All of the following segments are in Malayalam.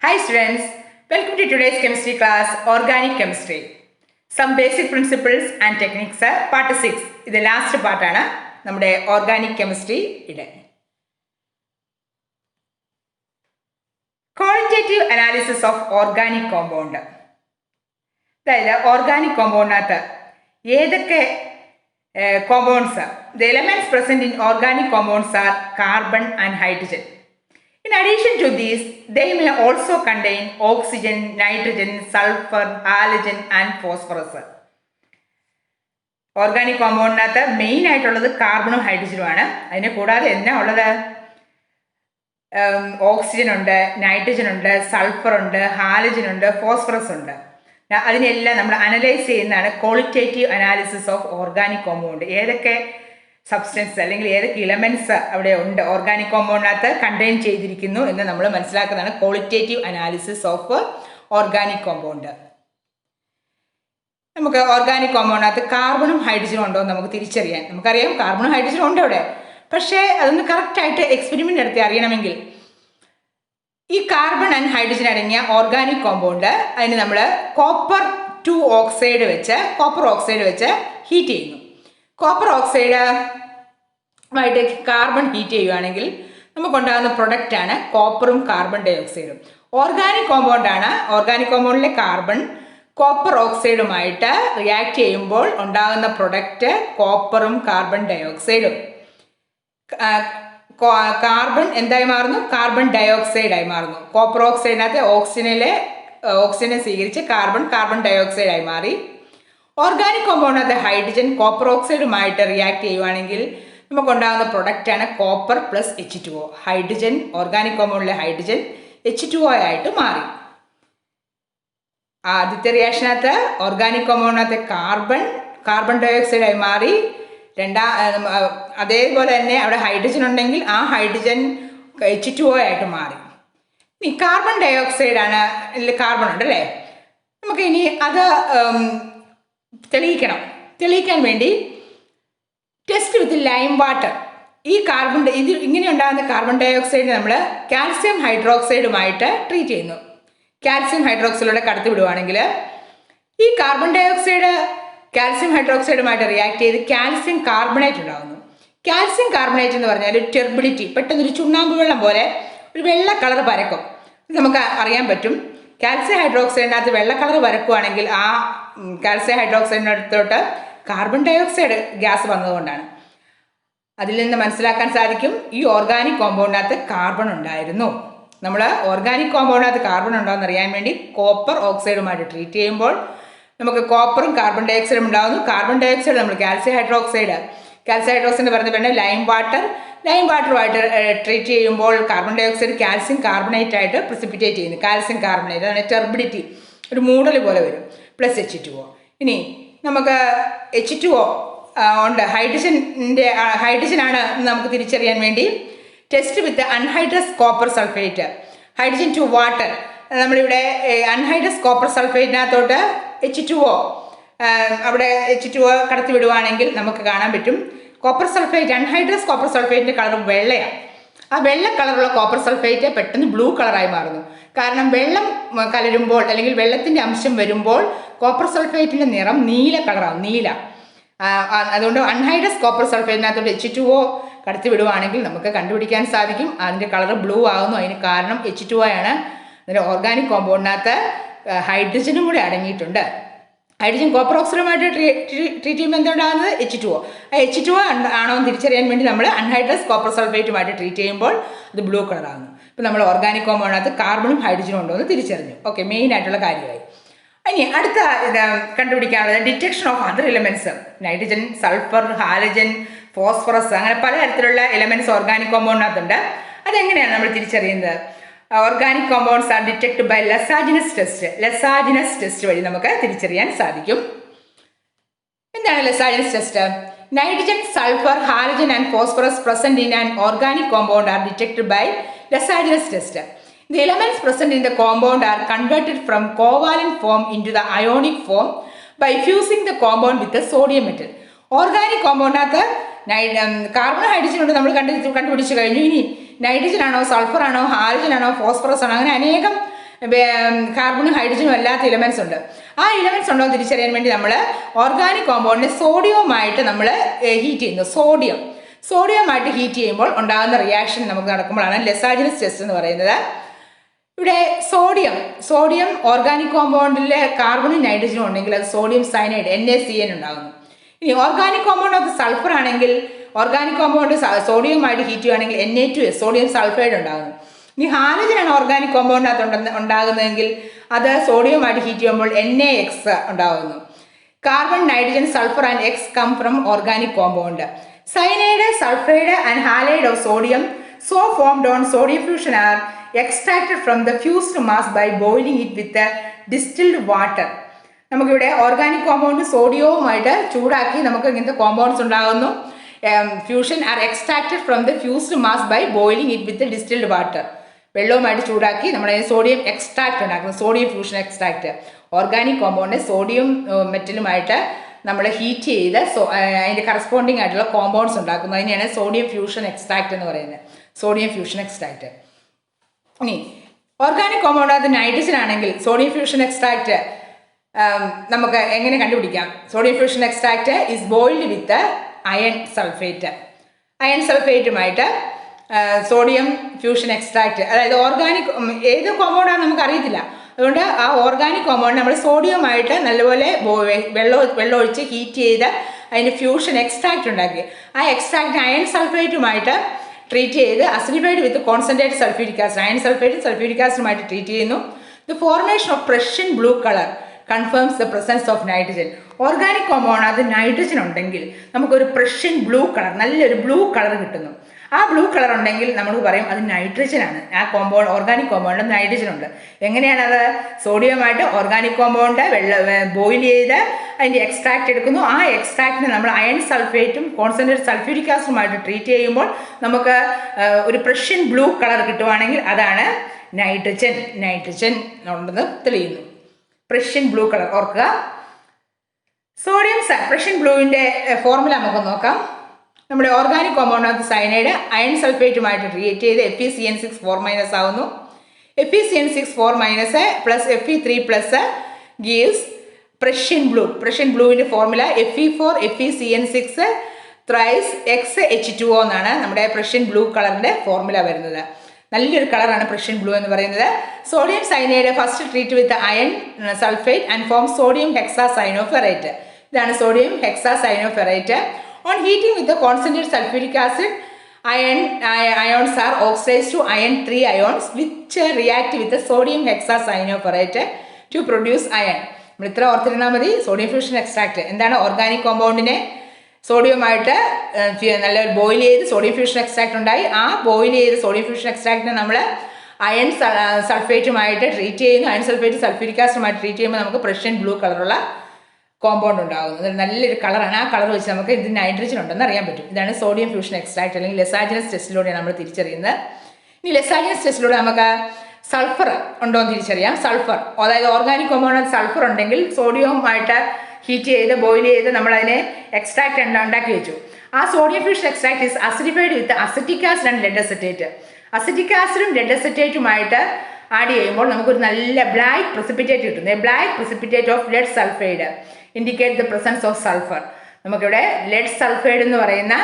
Hi students, welcome to today's chemistry class, Organic Chemistry. Some basic principles and techniques, part 6. This is the last part of Organic Chemistry. Qualitative analysis of organic compound. That organic compound compounds, the elements present in organic compounds are carbon and hydrogen. In addition to these, they may also contain oxygen, nitrogen, sulfur, halogen and phosphorus. Organic compound main carbon and hydrogen. Oxygen, nitrogen, sulfur, halogen, phosphorus. Now, we analyze qualitative analysis of organic compound. Substance elements organic compound contain qualitative analysis of organic compound. Organic compound carbon and hydrogen carbon and hydrogen but correct experiment this carbon and hydrogen organic compound copper 2 oxide heat copper oxide carbon heat we product copper and carbon dioxide. Organic compound carbon copper oxide react the product copper and carbon dioxide. Carbon carbon dioxide copper oxide oxygen carbon dioxide. Organic compound hydrogen copper oxide react the product copper plus H2O. Hydrogen organic compound hydrogen H2O ആയിട്ട് മാറി. ആദ്യത്തെ reaction organic compound carbon dioxide ആയി മാറി. അതേപോലെ തന്നെ അവിടെ ഹൈഡ്രജൻ ഉണ്ടെങ്കിൽ ആ ഹൈഡ്രജൻ H2O ആയിട്ട് മാറി. ഇനി കാർബൺ ഡയോക്സൈഡ് ആണ് കാർബൺ ഉണ്ടല്ലേ നമുക്ക് ഇനി അത് തെളിയിക്കാൻ വേണ്ടി ടെസ്റ്റ് വിത്ത് ലൈം വാട്ടർ ഈ കാർബൺ ഇങ്ങനെ ഉണ്ടാകുന്ന കാർബൺ ഡയോക്സൈഡ് നമ്മൾ കാൽസ്യം ഹൈഡ്രോക്സൈഡുമായിട്ട് ട്രീറ്റ് ചെയ്യുന്നു. കാൽസ്യം ഹൈഡ്രോക്സൈഡിലൂടെ കടത്തി വിടുവാണെങ്കിൽ ഈ കാർബൺ ഡയോക്സൈഡ് കാൽസ്യം ഹൈഡ്രോക്സൈഡുമായിട്ട് റിയാക്ട് ചെയ്ത് കാൽസ്യം കാർബണേറ്റ് ഉണ്ടാകുന്നു. കാൽസ്യം കാർബണേറ്റ് എന്ന് പറഞ്ഞാൽ ഒരു ടെർബിഡിറ്റി പെട്ടെന്നൊരു ചുണ്ണാമ്പ് വെള്ളം പോലെ ഒരു വെള്ള കളർ പരക്കും. നമുക്ക് അറിയാൻ പറ്റും കാൽസ്യം ഹൈഡ്രോക്സൈഡിനകത്ത് വെള്ള കളർ വരക്കുകയാണെങ്കിൽ ആ കാൽസ്യം ഹൈഡ്രോക്സൈഡിനടുത്തോട്ട് കാർബൺ ഡയോക്സൈഡ് ഗ്യാസ് വന്നതുകൊണ്ടാണ്. അതിൽ നിന്ന് മനസ്സിലാക്കാൻ സാധിക്കും ഈ ഓർഗാനിക് കോമ്പൗണ്ടിനകത്ത് കാർബൺ ഉണ്ടായിരുന്നു. നമ്മൾ ഓർഗാനിക് കോമ്പൗണ്ടിനകത്ത് കാർബൺ ഉണ്ടോയെന്ന് അറിയാൻ വേണ്ടി കോപ്പർ ഓക്സൈഡുമായിട്ട് ട്രീറ്റ് ചെയ്യുമ്പോൾ നമുക്ക് കോപ്പറും കാർബൺ ഡയോക്സൈഡും ഉണ്ടാകുന്നു. കാർബൺ ഡയോക്സൈഡ് നമ്മൾ കാൽസ്യം ഹൈഡ്രോക്സൈഡ് പറഞ്ഞ ലൈം വാട്ടറുമായിട്ട് ട്രീറ്റ് ചെയ്യുമ്പോൾ കാർബൺ ഡയോക്സൈഡ് കാൽസ്യം കാർബണേറ്റ് ആയിട്ട് പ്രിസിപ്പിറ്റേറ്റ് ചെയ്യുന്നു. കാൽസ്യം കാർബണേറ്റ് അതാണ് ടെർബിഡിറ്റി ഒരു മൂടൽ പോലെ വരും പ്ലസ് H2O. ഇനി നമുക്ക് H2O ഉണ്ട് ഹൈഡ്രജനാണ് നമുക്ക് തിരിച്ചറിയാൻ വേണ്ടി test with anhydrous copper sulphate hydrogen to water നമ്മളിവിടെ അൺഹൈഡ്രസ് കോപ്പർ സൾഫേറ്റിനകത്തോട്ട് H2O അവിടെ H2O കടത്തി വിടുവാണെങ്കിൽ നമുക്ക് കാണാൻ പറ്റും കോപ്പർ സൾഫേറ്റ് അൺഹൈഡ്രസ് കോപ്പർ സൾഫേറ്റിൻ്റെ കളർ വെള്ളയാണ്. ആ വെള്ള കളറുള്ള കോപ്പർ സൾഫേറ്റ് പെട്ടെന്ന് ബ്ലൂ കളറായി മാറുന്നു. കാരണം വെള്ളം കലരുമ്പോൾ അല്ലെങ്കിൽ വെള്ളത്തിൻ്റെ അംശം വരുമ്പോൾ കോപ്പർ സൾഫേറ്റിൻ്റെ നിറം നീല കളറാവും അതുകൊണ്ട് അൺഹൈഡ്രസ് കോപ്പർ സൾഫേറ്റിനകത്തോട്ട് H2O കടത്തി വിടുവാണെങ്കിൽ നമുക്ക് കണ്ടുപിടിക്കാൻ സാധിക്കും അതിൻ്റെ കളർ ബ്ലൂ ആകുന്നു. അതിന് കാരണം H2O ആണ്. അതിൻ്റെ ഓർഗാനിക് കോമ്പൗണ്ടിനകത്ത് ഹൈഡ്രജനും കൂടി അടങ്ങിയിട്ടുണ്ട്. ഹൈഡ്രജൻ കോപ്പർ ഓക്സൈഡുമായിട്ട് ട്രീറ്റ് ചെയ്യുമ്പോൾ എന്തുണ്ടാകുന്നത് H2O. ആ H2O ആണോ എന്ന് തിരിച്ചറിയാൻ വേണ്ടി നമ്മൾ അൺഹൈഡ്രസ് കോപ്പർ സൾഫേറ്റുമായിട്ട് ട്രീറ്റ് ചെയ്യുമ്പോൾ അത് ബ്ലൂ കളറാകുന്നു. ഇപ്പോൾ നമ്മൾ ഓർഗാനിക് കോമ്പൗണ്ടിനകത്ത് കാർബണും ഹൈഡ്രജനും ഉണ്ടോ എന്ന് തിരിച്ചറിഞ്ഞു. ഓക്കെ, മെയിൻ ആയിട്ടുള്ള കാര്യമായി. ഇനി അടുത്ത കണ്ടുപിടിക്കാനുള്ളത് detection of other elements nitrogen sulphur halogen phosphorus അങ്ങനെ പലതരത്തിലുള്ള എലിമെൻറ്റ്സ് ഓർഗാനിക് കോമ്പൗണ്ടിനകത്തുണ്ട്. അതെങ്ങനെയാണ് നമ്മൾ തിരിച്ചറിയുന്നത്? Organic compounds are detect by Lassaigne's test വഴി നമുക്ക് തിരിച്ചറിയാൻ സാധിക്കും. എന്താണ് Lassaigne's test? Nitrogen sulphur halogen and phosphorus present in an organic compound are detect by Lassaigne's test. The elements present in the compound are converted from covalent form into the ionic form by fusing the compound with the sodium metal. Organic compound carbon hydrogen നമ്മൾ കണ്ടുപിടിച്ചു കഴിഞ്ഞു. ഇനി നൈട്രജൻ ആണോ സൾഫർ ആണോ ഹാലജൻ ആണോ ഫോസ്ഫറസ് ആണോ അങ്ങനെ അനേകം കാർബണും ഹൈഡ്രജനും അല്ലാത്ത ഇലമെൻറ്റ്സ് ഉണ്ട്. ആ ഇലമെൻറ്റ്സ് ഉണ്ടോ എന്ന് തിരിച്ചറിയാൻ വേണ്ടി നമ്മൾ ഓർഗാനിക് കോമ്പൗണ്ടിനെ സോഡിയവുമായിട്ട് നമ്മൾ ഹീറ്റ് ചെയ്യുന്നു. സോഡിയവുമായിട്ട് ഹീറ്റ് ചെയ്യുമ്പോൾ ഉണ്ടാകുന്ന റിയാക്ഷൻ നമുക്ക് നടക്കുമ്പോഴാണ് ലെസാജിനസ് ടെസ്റ്റ് എന്ന് പറയുന്നത്. ഇവിടെ സോഡിയം ഓർഗാനിക് കോമ്പൗണ്ടിൽ കാർബണും നൈട്രജനും ഉണ്ടെങ്കിൽ അത് സോഡിയം സയനൈഡ് NaCN ഉണ്ടാകുന്നു. ഇനി ഓർഗാനിക് കോമ്പൗണ്ട് ഓഫ് സൾഫർ ആണെങ്കിൽ ഓർഗാനിക് കോമ്പൗണ്ട് സോഡിയവുമായിട്ട് ഹീറ്റ് ചെയ്യുകയാണെങ്കിൽ Na2S സോഡിയം സൾഫൈഡ് ഉണ്ടാകുന്നു. ഇനി ഹാലജനാണ് ഓർഗാനിക് കോമ്പൗണ്ടിനകത്ത് ഉണ്ടാകുന്നതെങ്കിൽ അത് സോഡിയവുമായിട്ട് ഹീറ്റ് ചെയ്യുമ്പോൾ NaX ഉണ്ടാകുന്നു. Carbon, nitrogen, sulphur and X come from organic compound. Cyanide, sulfide and halide of sodium so formed on sodium fusion are extracted from the fused mass by boiling it with the distilled water. നമുക്കിവിടെ ഓർഗാനിക് കോമ്പൗണ്ട് സോഡിയവുമായിട്ട് ചൂടാക്കി നമുക്ക് ഇങ്ങനത്തെ കോമ്പൗണ്ട്സ് ഉണ്ടാകുന്നു. Fusion are extracted from the fused mass by boiling it with distilled water. വെള്ളവുമായിട്ട് ചൂടാക്കി നമ്മൾ സോഡിയം എക്സ്ട്രാക്ട് ഉണ്ടാക്കുന്നു, sodium fusion extract. Organic compound sodium മെറ്റലുമായിട്ട് നമ്മൾ ഹീറ്റ് ചെയ്ത് അതിൻ്റെ കറസ്പോണ്ടിങ് ആയിട്ടുള്ള കോമ്പൗണ്ട്സ് ഉണ്ടാക്കുന്നു. അതിനെയാണ് സോഡിയം ഫ്യൂഷൻ എക്സ്ട്രാക്ട് എന്ന് പറയുന്നത്. Sodium fusion extract. ഇനി ഓർഗാനിക് കോമ്പൗണ്ട് അത് നൈട്രജൻ ആണെങ്കിൽ സോഡിയം ഫ്യൂഷൻ എക്സ്ട്രാക്ട് നമുക്ക് എങ്ങനെ കണ്ടുപിടിക്കാം? Sodium fusion extract is boiled with iron സൾഫേറ്റുമായിട്ട് സോഡിയം ഫ്യൂഷൻ എക്സ്ട്രാക്ട്, അതായത് ഓർഗാനിക് ഏത് കോമ്പൗണ്ടാണെന്ന് നമുക്ക് അറിയത്തില്ല. അതുകൊണ്ട് ആ ഓർഗാനിക് കോമ്പൗണ്ട് നമ്മൾ സോഡിയമായിട്ട് നല്ലപോലെ വെള്ളം ഒഴിച്ച് ഹീറ്റ് ചെയ്ത് അതിൻ്റെ ഫ്യൂഷൻ എക്സ്ട്രാക്ട് ഉണ്ടാക്കി. ആ എക്സ്ട്രാക്ട് അയൺ സൾഫേറ്റുമായിട്ട് ട്രീറ്റ് ചെയ്ത് acidified with concentrate sulphuric acid, iron സൾഫേറ്റും സൾഫ്യൂരിക് ആസിഡുമായിട്ട് ട്രീറ്റ് ചെയ്യുന്നു. The formation of Prussian blue colour confirms the presence of nitrogen. Organic compound അത് നൈട്രജൻ ഉണ്ടെങ്കിൽ നമുക്കൊരു പ്രഷ്യൻ ബ്ലൂ കളർ, നല്ലൊരു ബ്ലൂ കളർ കിട്ടുന്നു. ആ ബ്ലൂ കളർ ഉണ്ടെങ്കിൽ നമ്മൾ പറയും അത് നൈട്രജൻ ആണ്. ആ കോമ്പൗണ്ട് ഓർഗാനിക് കോമ്പൗണ്ട് നൈട്രജൻ ഉണ്ട്. എങ്ങനെയാണത്? സോഡിയമായിട്ട് ഓർഗാനിക് കോമ്പൗണ്ട് ബോയിൽ ചെയ്ത് അതിൻ്റെ എക്സ്ട്രാക്ട് എടുക്കുന്നു. ആ എക്സ്ട്രാക്റ്റിനെ നമ്മൾ അയൺ സൾഫേറ്റും കോൺസെൻട്രേറ്റ് സൾഫ്യൂരിക് ആസിഡുമായിട്ട് ട്രീറ്റ് ചെയ്യുമ്പോൾ നമുക്ക് ഒരു പ്രഷ്യൻ ബ്ലൂ കളർ കിട്ടുവാണെങ്കിൽ അതാണ് നൈട്രജൻ ഉണ്ടെന്ന് തെളിയുന്നു. പ്രഷ്യൻ ബ്ലൂ കളർ ഓർക്കുക. പ്രഷ്യൻ ബ്ലൂവിൻ്റെ ഫോർമുല നമുക്ക് നോക്കാം. നമ്മുടെ ഓർഗാനിക് കോമ്പൗണ്ടിനകത്ത് സയനൈഡ് അയൺ സൾഫേറ്റുമായിട്ട് ട്രീറ്റ് ചെയ്ത് FeCN6 4- ആവുന്നു. FeCN6 4- plus Fe3+ gives Prussian ബ്ലൂവിൻ്റെ formula Fe4 FeCN6 thrice XH2O എന്നാണ് നമ്മുടെ പ്രഷ്യൻ ബ്ലൂ കളറിൻ്റെ ഫോർമുല വരുന്നത്. നല്ലൊരു കളറാണ് പ്രഷ്യൻ ബ്ലൂ എന്ന് പറയുന്നത്. Sodium cyanide first treat with iron sulphate and form sodium hexacyanoferrate. ഇതാണ് sodium hexacyanoferrate. On heating with the concentrated sulfuric acid, ions are oxidized to iron 3 ions which react with the sodium hexacyanopherate to produce iron. നമ്മൾ ഇത്ര ഓർത്തിരുന്നാൽ മതി. സോഡിയം ഫ്യൂഷൻ എക്സ്ട്രാക്ട് എന്താണ്? ഓർഗാനിക് കോമ്പൗണ്ടിനെ സോഡിയമായിട്ട് നല്ല ബോയിൽ ചെയ്ത് സോഡിയം ഫ്യൂഷൻ എക്സ്ട്രാക്ട് ഉണ്ടായി. ആ ബോയിൽ ചെയ്ത് സോഡിയം ഫ്യൂഷൻ എക്സ്ട്രാക്റ്റിനെ നമ്മൾ അയൺ സൾഫേറ്റുമായിട്ട് ട്രീറ്റ് ചെയ്യുന്നു. അയൺ സൾഫേറ്റ് സൾഫ്യൂരിക് ആസിഡുമായിട്ട് ട്രീറ്റ് ചെയ്യുമ്പോൾ നമുക്ക് പ്രഷ്യൻ ബ്ലൂ കളറുള്ള കോമ്പൗണ്ട് ഉണ്ടാകുന്നത്. നല്ലൊരു കളറാണ്. ആ കളർ വെച്ച് നമുക്ക് ഇത് നൈട്രജൻ ഉണ്ടെന്ന് അറിയാൻ പറ്റും. ഇതാണ് സോഡിയം ഫ്യൂഷൻ എക്സ്ട്രാക്ട് അല്ലെങ്കിൽ ലെസാജിനസ് ടെസ്റ്റിലൂടെയാണ് നമ്മൾ തിരിച്ചറിയുന്നത്. ഇനി ലെസാജിനസ് ടെസ്റ്റിലൂടെ നമുക്ക് സൾഫർ ഉണ്ടോ എന്ന് തിരിച്ചറിയാം. സൾഫർ, അതായത് ഓർഗാനിക് കോമ്പൗണ്ട് സൾഫർ ഉണ്ടെങ്കിൽ സോഡിയവുമായിട്ട് ഹീറ്റ് ചെയ്ത് ബോയിൽ ചെയ്ത് നമ്മളതിനെ എക്സ്ട്രാക്ട് ഉണ്ടാക്കി വെച്ചു. ആ sodium fusion extract is acidified with acetic acid and lead acetate. Acetic ആസിഡും ലെഡ് അസറ്റേറ്റുമായിട്ട് ആഡ് ചെയ്യുമ്പോൾ നമുക്കൊരു നല്ല ബ്ലാക്ക് പ്രസിപ്പിറ്റേറ്റ് കിട്ടുന്നു. Black precipitate of lead sulphide indicate the presence of sulphur. നമുക്കിവിടെ ലെഡ് സൾഫൈഡ് എന്ന് പറയുന്ന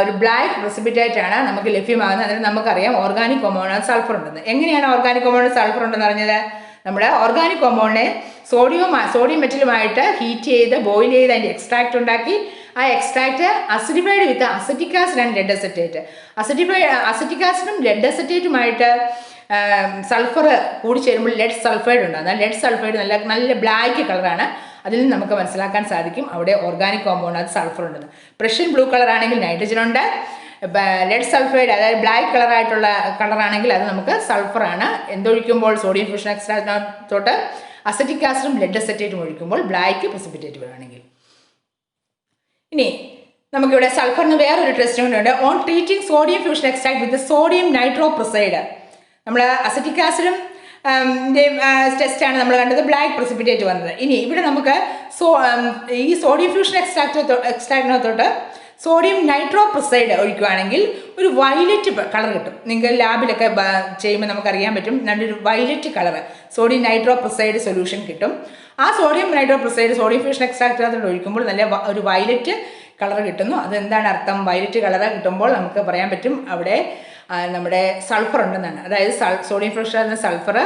ഒരു ബ്ലാക്ക് പ്രസിപ്പിറ്റേറ്റ് ആണ് നമുക്ക് ലഭ്യമാകുന്നത്. അതിന് നമുക്കറിയാം ഓർഗാനിക് കോമ്പൗണ്ട് സൾഫർ ഉണ്ടെന്ന്. എങ്ങനെയാണ് ഓർഗാനിക് കോമ്പൗണ്ട് സൾഫർ ഉണ്ടെന്ന് അറിഞ്ഞത്? നമ്മുടെ ഓർഗാനിക് കോമ്പൗണ്ടിനെ സോഡിയം മെറ്റലുമായിട്ട് ഹീറ്റ് ചെയ്ത് ബോയിൽ ചെയ്ത് അതിൻ്റെ എക്സ്ട്രാക്ട് ഉണ്ടാക്കി. ആ extract acidified with acetic acid and lead acetate. Acetic ആസിഡും ലെഡ് അസറ്റേറ്റുമായിട്ട് സൾഫർ കൂടി ചേരുമ്പോൾ ലെഡ് സൾഫൈഡ് ഉണ്ടാകുന്നത്. ലെഡ് സൾഫൈഡ് നല്ല ബ്ലാക്ക് കളറാണ്. അതിൽ നിന്ന് നമുക്ക് മനസ്സിലാക്കാൻ സാധിക്കും അവിടെ ഓർഗാനിക് കോമ്പൗണ്ട് അത് സൾഫർ ഉണ്ടെന്ന്. പ്രഷ്യൻ ബ്ലൂ കളർ ആണെങ്കിൽ നൈട്രജൻ ഉണ്ട്. ലെഡ് സൾഫൈഡ് അതായത് ബ്ലാക്ക് കളറായിട്ടുള്ള കളറാണെങ്കിൽ അത് നമുക്ക് സൾഫറാണ്. എന്തൊഴിക്കുമ്പോൾ സോഡിയം ഫ്യൂഷൻ എക്സ്ട്രാക്റ്റിനകത്തോട്ട് അസറ്റിക് ആസിഡും ലെഡ് അസറ്റേറ്റും ഒഴിക്കുമ്പോൾ ബ്ലാക്ക് പ്രസിപ്പിറ്റേറ്റ് വരികയാണെങ്കിൽ. ഇനി നമുക്കിവിടെ സൾഫറിന് വേറൊരു ടെസ്റ്റും കൂടെ ഉണ്ട്. On treating sodium fusion extract with sodium nitroprusside. നമ്മൾ അസറ്റിക് ആസിഡും ടെസ്റ്റാണ് നമ്മൾ കണ്ടത്, ബ്ലാക്ക് പ്രസിപ്പിറ്റേറ്റ് വന്നത്. ഇനി ഇവിടെ നമുക്ക് ഈ സോഡിയം ഫ്യൂഷൻ എക്സ്ട്രാക്റ്റിനകത്തോട്ട് സോഡിയം നൈട്രോപ്രൊസൈഡ് ഒഴിക്കുകയാണെങ്കിൽ ഒരു വയലറ്റ് കളർ കിട്ടും. നിങ്ങൾ ലാബിലൊക്കെ ചെയ്യുമ്പോൾ നമുക്കറിയാൻ പറ്റും, നല്ലൊരു വയലറ്റ് കളർ സോഡിയം നൈട്രോപ്രൊസൈഡ് സൊല്യൂഷൻ കിട്ടും. ആ സോഡിയം നൈട്രോപ്രൊസൈഡ് സോഡിയം ഫ്യൂഷൻ എക്സ്ട്രാക്റ്റ് ഒഴിക്കുമ്പോൾ നല്ല ഒരു വയലറ്റ് കളർ കിട്ടുന്നു. അതെന്താണ് അർത്ഥം? വയലറ്റ് കളർ കിട്ടുമ്പോൾ നമുക്ക് പറയാൻ പറ്റും അവിടെ നമ്മുടെ സൾഫർ ഉണ്ടെന്നാണ്. അതായത് സോഡിയം ഫ്യൂഷൻ സൾഫർ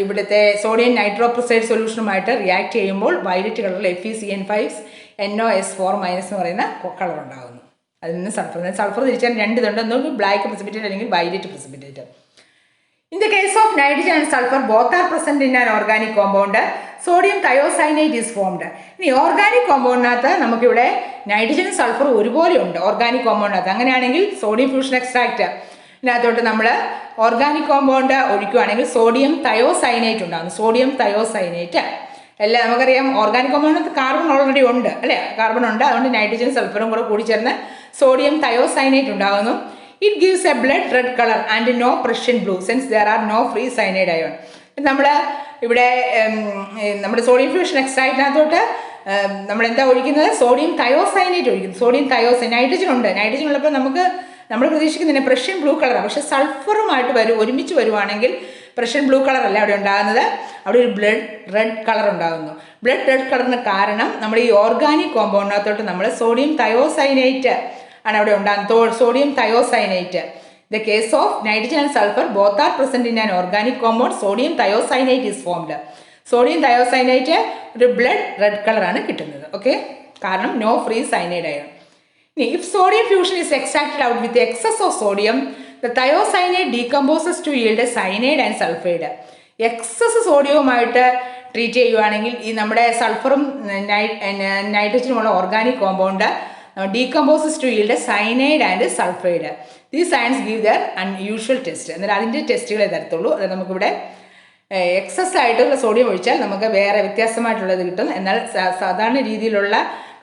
ഇവിടുത്തെ സോഡിയം നൈട്രോപ്രൊസൈഡ് സൊല്യൂഷനുമായിട്ട് റിയാക്ട് ചെയ്യുമ്പോൾ വയലറ്റ് കളറിൽ FeCN5NOS4- എന്ന് പറയുന്ന കളർ ഉണ്ടാകുന്നു. അതിൽ നിന്ന് സൾഫർ തിരിച്ചാൽ രണ്ട് ഇതുണ്ട്, ഒന്ന് ബ്ലാക്ക് പ്രസിപ്പിറ്റേറ്റ് അല്ലെങ്കിൽ violet precipitate. In the case of nitrogen and sulfur, both are present in an organic compound. Sodium thiocyanate is formed. ഇനി ഓർഗാനിക് കോമ്പൗണ്ടിനകത്ത് നമുക്കിവിടെ നൈട്രജൻ സൾഫർ ഒരുപോലെ ഉണ്ട് ഓർഗാനിക് കോമ്പൗണ്ടിനകത്ത്. അങ്ങനെയാണെങ്കിൽ സോഡിയം ഫ്യൂഷൻ എക്സ്ട്രാക്റ്റ് ഇതിനകത്തോട്ട് നമ്മൾ ഓർഗാനിക് കോമ്പൗണ്ട് ഒഴിക്കുകയാണെങ്കിൽ സോഡിയം തയോസൈനേറ്റ് ഉണ്ടാകുന്നു. സോഡിയം തയോസൈനേറ്റ് എല്ലാം നമുക്കറിയാം ഓർഗാനിക് കോമ്പൗണ്ടിനകത്ത് കാർബൺ ഓൾറെഡി ഉണ്ട് അല്ലേ, കാർബൺ ഉണ്ട്. അതുകൊണ്ട് നൈട്രജൻ സൾഫറും കൂടെ കൂടി ചേർന്ന് സോഡിയം തയോസൈനേറ്റ് ഉണ്ടാകുന്നു. It gives a blood red color and no Prussian blue since there are no free cyanide ion. നമ്മൾ ഇവിടെ നമ്മുടെ സോഡിയം ഫ്യൂഷൻ എക്സ്ട്രാക്റ്റിനകത്തോട്ട് നമ്മൾ എന്താ ഒഴിക്കുന്നത്? സോഡിയം തയോസൈനേറ്റ് ഒഴിക്കുന്നു. സോഡിയം നൈട്രജൻ ഉണ്ട്. നൈട്രജൻ ഉള്ളപ്പോൾ നമ്മൾ പ്രതീക്ഷിക്കുന്നതിന് പ്രഷ്യൻ ബ്ലൂ കളറാണ്. പക്ഷേ സൾഫറുമായിട്ട് ഒരുമിച്ച് വരുവാണെങ്കിൽ പ്രഷ്യൻ ബ്ലൂ കളറല്ല അവിടെ ഉണ്ടാകുന്നത്, അവിടെ ഒരു ബ്ലഡ് റെഡ് കളർ ഉണ്ടാകുന്നു. ബ്ലഡ് റെഡ് കളറിന് കാരണം നമ്മൾ ഈ ഓർഗാനിക് കോമ്പൗണ്ടിനകത്തോട്ട് നമ്മൾ സോഡിയം തയോസൈനേറ്റ് ആണ് അവിടെ ഉണ്ടാകുന്നത്. Sodium thiocyanate. The case of nitrogen and sulfur both are present in an organic compound. Sodium thiocyanate is formed. Sodium thiocyanate ഒരു ബ്ലഡ് റെഡ് കളറാണ് കിട്ടുന്നത്. ഓക്കെ, കാരണം നോ ഫ്രീ സൈനൈഡ് അയോൺ. ഇനി if sodium fusion is extracted out with excess of sodium the thiocyanate decomposes to yield cyanide and sulphide. Excess സോഡിയവുമായിട്ട് ട്രീറ്റ് ചെയ്യുകയാണെങ്കിൽ ഈ നമ്മുടെ സൾഫറും നൈട്രജനുമുള്ള organic compound decomposes to yield cyanide and sulfide. These ions give their unusual test. എന്നാൽ അതിൻ്റെ ടെസ്റ്റുകളെ തരത്തുള്ളൂ. അത് നമുക്കിവിടെ എക്സസ് ആയിട്ടുള്ള സോഡിയം ഒഴിച്ചാൽ നമുക്ക് വേറെ വ്യത്യാസമായിട്ടുള്ളത് കിട്ടും. എന്നാൽ സാധാരണ രീതിയിലുള്ള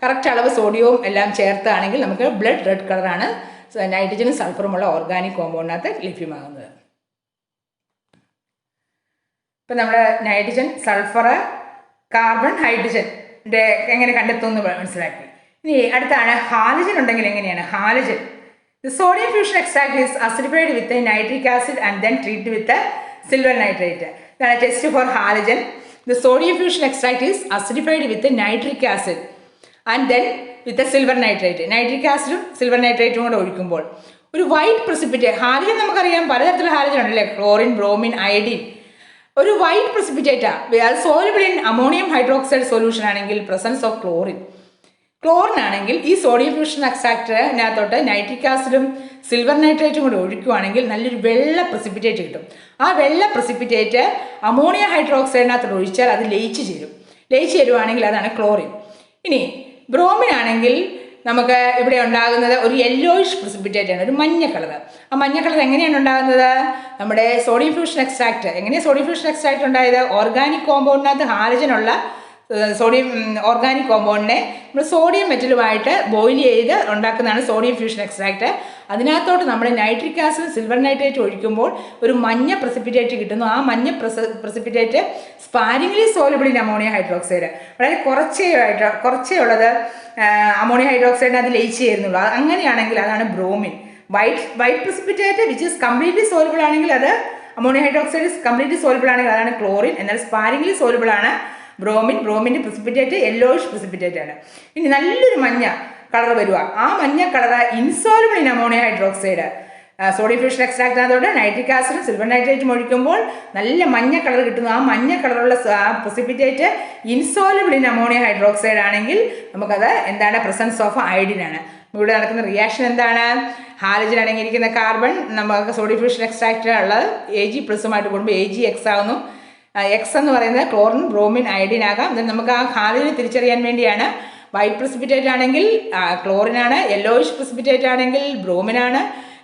കറക്റ്റ് അളവ് സോഡിയവും എല്ലാം ചേർത്താണെങ്കിൽ നമുക്ക് ബ്ലഡ് റെഡ് കളറാണ് നൈട്രജനും സൾഫറുമുള്ള ഓർഗാനിക് കോമ്പൗണ്ടിനകത്ത് ലഭ്യമാകുന്നത്. ഇപ്പം നമ്മൾ നൈട്രജൻ, സൾഫർ, കാർബൺ, ഹൈഡ്രജൻ്റെ എങ്ങനെ കണ്ടെത്തുമെന്ന് മനസ്സിലാക്കി. ഇനി അടുത്താണ് ഹാലജൻ ഉണ്ടെങ്കിൽ എങ്ങനെയാണ് halogen? The sodium fusion extract is acidified with a nitric acid and then treated with a silver nitrate. ഇതാണ് test for halogen. The sodium fusion extract is acidified with a nitric acid and then with a silver nitrate. Nitric ആസിഡും സിൽവർ നൈട്രേറ്റും കൂടെ ഒഴിക്കുമ്പോൾ ഒരു വൈറ്റ് പ്രസിപ്പിറ്റേറ്റ്. ഹാലജൻ നമുക്കറിയാം പലതരത്തിലുള്ള ഹാലജൻ ഉണ്ടല്ലേ, ക്ലോറിൻ, ബ്രോമിൻ, അയഡിൻ. ഒരു വൈറ്റ് പ്രസിപ്പിറ്റേറ്റാണ്. അത് soluble in ammonium hydroxide solution ആണെങ്കിൽ പ്രസൻസ് ഓഫ് ക്ലോറിൻ ആണെങ്കിൽ ഈ സോഡിയം ഫ്യൂഷൻ എക്സ്ട്രാക്റ്റിനകത്തോട്ട് നൈട്രിക് ആസിഡും സിൽവർ നൈട്രേറ്റും കൂടി ഒഴിക്കുകയാണെങ്കിൽ നല്ലൊരു വെള്ള പ്രസിപ്പിറ്റേറ്റ് കിട്ടും. ആ വെള്ള പ്രസിപ്പിറ്റേറ്റ് അമോണിയ ഹൈഡ്രോക്സൈഡിനകത്തോട്ട് ഒഴിച്ചാൽ അത് ലയിച്ച് ചേരുവാണെങ്കിൽ അതാണ് ക്ലോറിൻ. ഇനി ബ്രോമിൻ ആണെങ്കിൽ നമുക്ക് ഇവിടെ ഉണ്ടാകുന്നത് ഒരു യെല്ലോയിഷ് പ്രസിപ്പിറ്റേറ്റ് ആണ്, ഒരു മഞ്ഞ കളർ. ആ മഞ്ഞ കളർ എങ്ങനെയാണ് ഉണ്ടാകുന്നത്? നമ്മുടെ സോഡിയം ഫ്യൂഷൻ എക്സ്ട്രാക്റ്റ്. എങ്ങനെയാണ് സോഡിയം ഫ്യൂഷൻ എക്സ്ട്രാക്റ്റ് ഉണ്ടായത്? ഓർഗാനിക് കോമ്പൗണ്ടിനകത്ത് ഹാലജനുള്ള സോഡിയം ഓർഗാനിക് കോമ്പൗണ്ടിനെ നമ്മൾ സോഡിയം മെറ്റലുമായിട്ട് ബോയിൽ ചെയ്ത് ഉണ്ടാക്കുന്നതാണ് സോഡിയം ഫ്യൂഷൻ എക്സ്ട്രാക്റ്റ്. അതിനകത്തോട്ട് നമ്മൾ നൈട്രിക് ആസിഡ്, സിൽവർ നൈട്രേറ്റ് ഒഴിക്കുമ്പോൾ ഒരു മഞ്ഞ പ്രസിപ്പിറ്റേറ്റ് കിട്ടുന്നു. ആ മഞ്ഞ precipitate sparingly soluble in ammonia hydroxide. വളരെ കുറച്ചേ ഉള്ളത് അമോണിയ ഹൈഡ്രോക്സൈഡിന് അത് ലയിച്ച് ചേരുന്നുള്ളൂ. അങ്ങനെയാണെങ്കിൽ അതാണ് bromine. White precipitate which is completely soluble ആണെങ്കിൽ അത് അമോണിയ ഹൈഡ്രോക്സൈഡ് കംപ്ലീറ്റ്ലി സോലുബിൾ ആണെങ്കിൽ അതാണ് ക്ലോറിൻ. എന്നാൽ സ്പാരിംഗ്ലി സോലുബിൾ ആണ് ബ്രോമിൻ്റെ പ്രസിപ്പിറ്റേറ്റ് യെല്ലോയിഷ് പ്രസിപ്പിറ്റേറ്റ് ആണ്. ഇനി നല്ലൊരു മഞ്ഞ കളർ വരിക. ആ മഞ്ഞ colour insoluble in ammonia hydroxide. Sodium fusion എക്സ്ട്രാക്റ്റിനകത്തോടെ നൈട്രിക് ആസിഡും സിൽവർ നൈട്രേറ്റും ഒഴിക്കുമ്പോൾ നല്ല മഞ്ഞ കളർ കിട്ടുന്നു. ആ മഞ്ഞ കളറുള്ള precipitate insoluble in ammonia hydroxide ആണെങ്കിൽ നമുക്കത് എന്താണ്? പ്രസൻസ് ഓഫ് അയഡിൻ ആണ്. ഇവിടെ നടക്കുന്ന റിയാക്ഷൻ എന്താണ്? ഹാലജൻ അടങ്ങിയിരിക്കുന്ന കാർബൺ നമുക്ക് സോഡിയം ഫ്യൂഷൻ എക്സ്ട്രാക്റ്റ് ഉള്ളത് Ag+ആയിട്ട് കൂടുമ്പോൾ Ag(X) ആകുന്നു. എക്സ് എന്ന് പറയുന്നത് ക്ലോറിൻ, ബ്രോമിൻ, അയഡിൻ ആകാം. നമുക്ക് ആ ഹാലജനെ തിരിച്ചറിയാൻ വേണ്ടിയാണ്. വൈറ്റ് പ്രസിപ്പിറ്റേറ്റ് ആണെങ്കിൽ ക്ലോറിനാണ്, യെല്ലോയിഷ് പ്രസിപ്പിറ്റേറ്റ് ആണെങ്കിൽ ബ്രോമിനാണ്,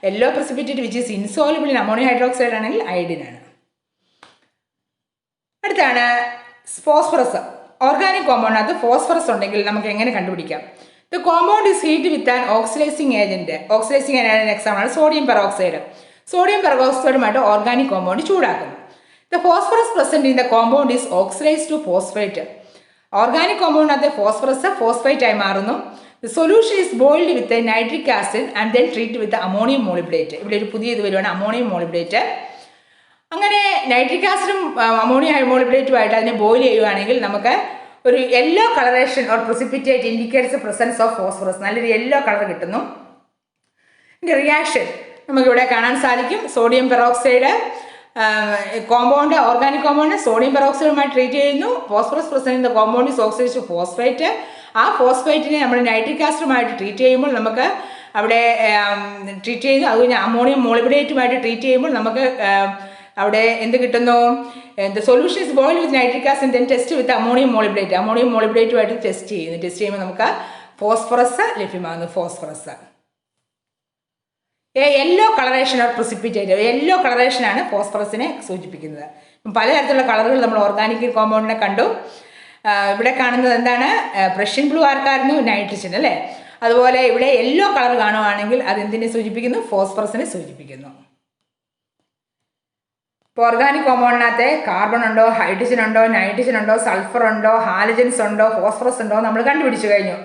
yellow precipitate which is insoluble in ammonia hydroxide ആണെങ്കിൽ അയഡിനാണ്. അടുത്താണ് ഫോസ്ഫറസ്. ഓർഗാനിക് കോമ്പൗണ്ടിനകത്ത് ഫോസ്ഫറസ് ഉണ്ടെങ്കിൽ നമുക്ക് എങ്ങനെ കണ്ടുപിടിക്കാം? The compound is heat with an oxidising agent. Oxidising agent എക്സാമ്പിളാണ് സോഡിയം പെറോക്സൈഡ്. സോഡിയം പെറോക്സൈഡുമായിട്ട് ഓർഗാനിക് കോമ്പൗണ്ട് ചൂടാക്കുന്നു. The phosphorus present in the compound is oxidized to phosphate. Organic കോമ്പൗണ്ടിനകത്ത് ഫോസ്ഫറസ് ഫോസ്ഫേറ്റ് ആയി മാറുന്നു. The solution is boiled with a nitric acid and then treated with the ammonium molybdate. ഇവിടെ ഒരു പുതിയ ഇത് വരുവാണ് അമോണിയം മോളിബ്ഡേറ്റ്. അങ്ങനെ നൈട്രിക് ആസിഡും അമോണിയം മോളിബ്ഡേറ്റുമായിട്ട് അതിനെ ബോയിൽ ചെയ്യുവാണെങ്കിൽ നമുക്ക് ഒരു yellow colouration or precipitate indicates the presence of phosphorus. നല്ലൊരു യെല്ലോ കളർ കിട്ടുന്നു. ഇതിൻ്റെ റിയാക്ഷൻ നമുക്കിവിടെ കാണാൻ സാധിക്കും. Sodium peroxide compound organic compound sodium പെറോക്സൈഡുമായി ട്രീറ്റ് ചെയ്യുന്നു. Phosphorus present in the compound is oxidised to phosphate. ആ ഫോസ്ഫേറ്റിനെ നമ്മൾ നൈട്രിക് ആസിഡുമായിട്ട് ട്രീറ്റ് ചെയ്യുമ്പോൾ നമുക്ക് അവിടെ ട്രീറ്റ് ചെയ്യുന്നു. അത് കഴിഞ്ഞ് അമോണിയം മോളിബ്ഡേറ്റുമായിട്ട് ട്രീറ്റ് ചെയ്യുമ്പോൾ നമുക്ക് അവിടെ എന്ത് കിട്ടുന്നു? The solution is boiled with nitric acid then test with ammonium molybdate. Ammonium മോളിബ്ഡേറ്റുമായിട്ട് ടെസ്റ്റ് ചെയ്യുമ്പോൾ നമുക്ക് ഫോസ്ഫറസ് ലഭ്യമാകുന്നു. Phosphorus yellow colouration or precipitate. Yellow കളറേഷനാണ് ഫോസ്ഫറസിനെ സൂചിപ്പിക്കുന്നത്. പലതരത്തിലുള്ള കളറുകൾ നമ്മൾ ഓർഗാനിക് കോമ്പൗണ്ടിനെ കണ്ടു. ഇവിടെ കാണുന്നത് എന്താണ്? Prussian blue ആർക്കായിരുന്നു? നൈട്രജൻ അല്ലേ. അതുപോലെ ഇവിടെ യെല്ലോ കളർ കാണുവാണെങ്കിൽ അതെന്തിനെ സൂചിപ്പിക്കുന്നു? ഫോസ്ഫറസിനെ സൂചിപ്പിക്കുന്നു. ഇപ്പോൾ ഓർഗാനിക് കോമ്പൗണ്ടിനകത്ത് കാർബൺ ഉണ്ടോ, ഹൈഡ്രജൻ ഉണ്ടോ, നൈട്രജൻ ഉണ്ടോ, സൾഫർ ഉണ്ടോ, ഹാലജൻസ് ഉണ്ടോ, ഫോസ്ഫറസ് ഉണ്ടോ നമ്മൾ കണ്ടുപിടിച്ചു കഴിഞ്ഞു.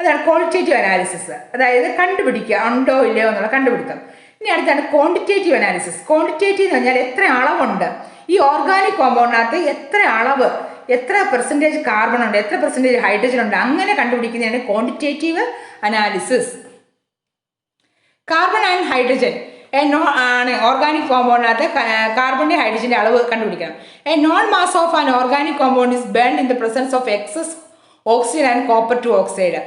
അതാണ് ക്വാളിറ്റേറ്റീവ് അനാലിസിസ്. അതായത് കണ്ടുപിടിക്കുക ഉണ്ടോ ഇല്ലയോ എന്നുള്ള കണ്ടുപിടുത്തം. ഇനി അടുത്താണ് ക്വാണ്ടിറ്റേറ്റീവ് അനാലിസിസ്. ക്വാണ്ടിറ്റേറ്റീവ് എന്ന് പറഞ്ഞാൽ എത്ര അളവുണ്ട് ഈ ഓർഗാനിക് കോമ്പൗണ്ടിനകത്ത്, എത്ര അളവ്, എത്ര പെർസെൻറ്റേജ് കാർബൺ ഉണ്ട്, എത്ര പെർസെൻറ്റേജ് ഹൈഡ്രജൻ ഉണ്ട്, അങ്ങനെ കണ്ടുപിടിക്കുന്നതാണ് quantitative analysis. Carbon and hydrogen ആണ് ഓർഗാനിക് കോമ്പൗണ്ടിനകത്ത് കാർബണിൻ്റെ ഹൈഡ്രജൻ്റെ അളവ് കണ്ടുപിടിക്കണം. A known mass of an organic compound is burned in the presence of excess oxygen and copper two oxide.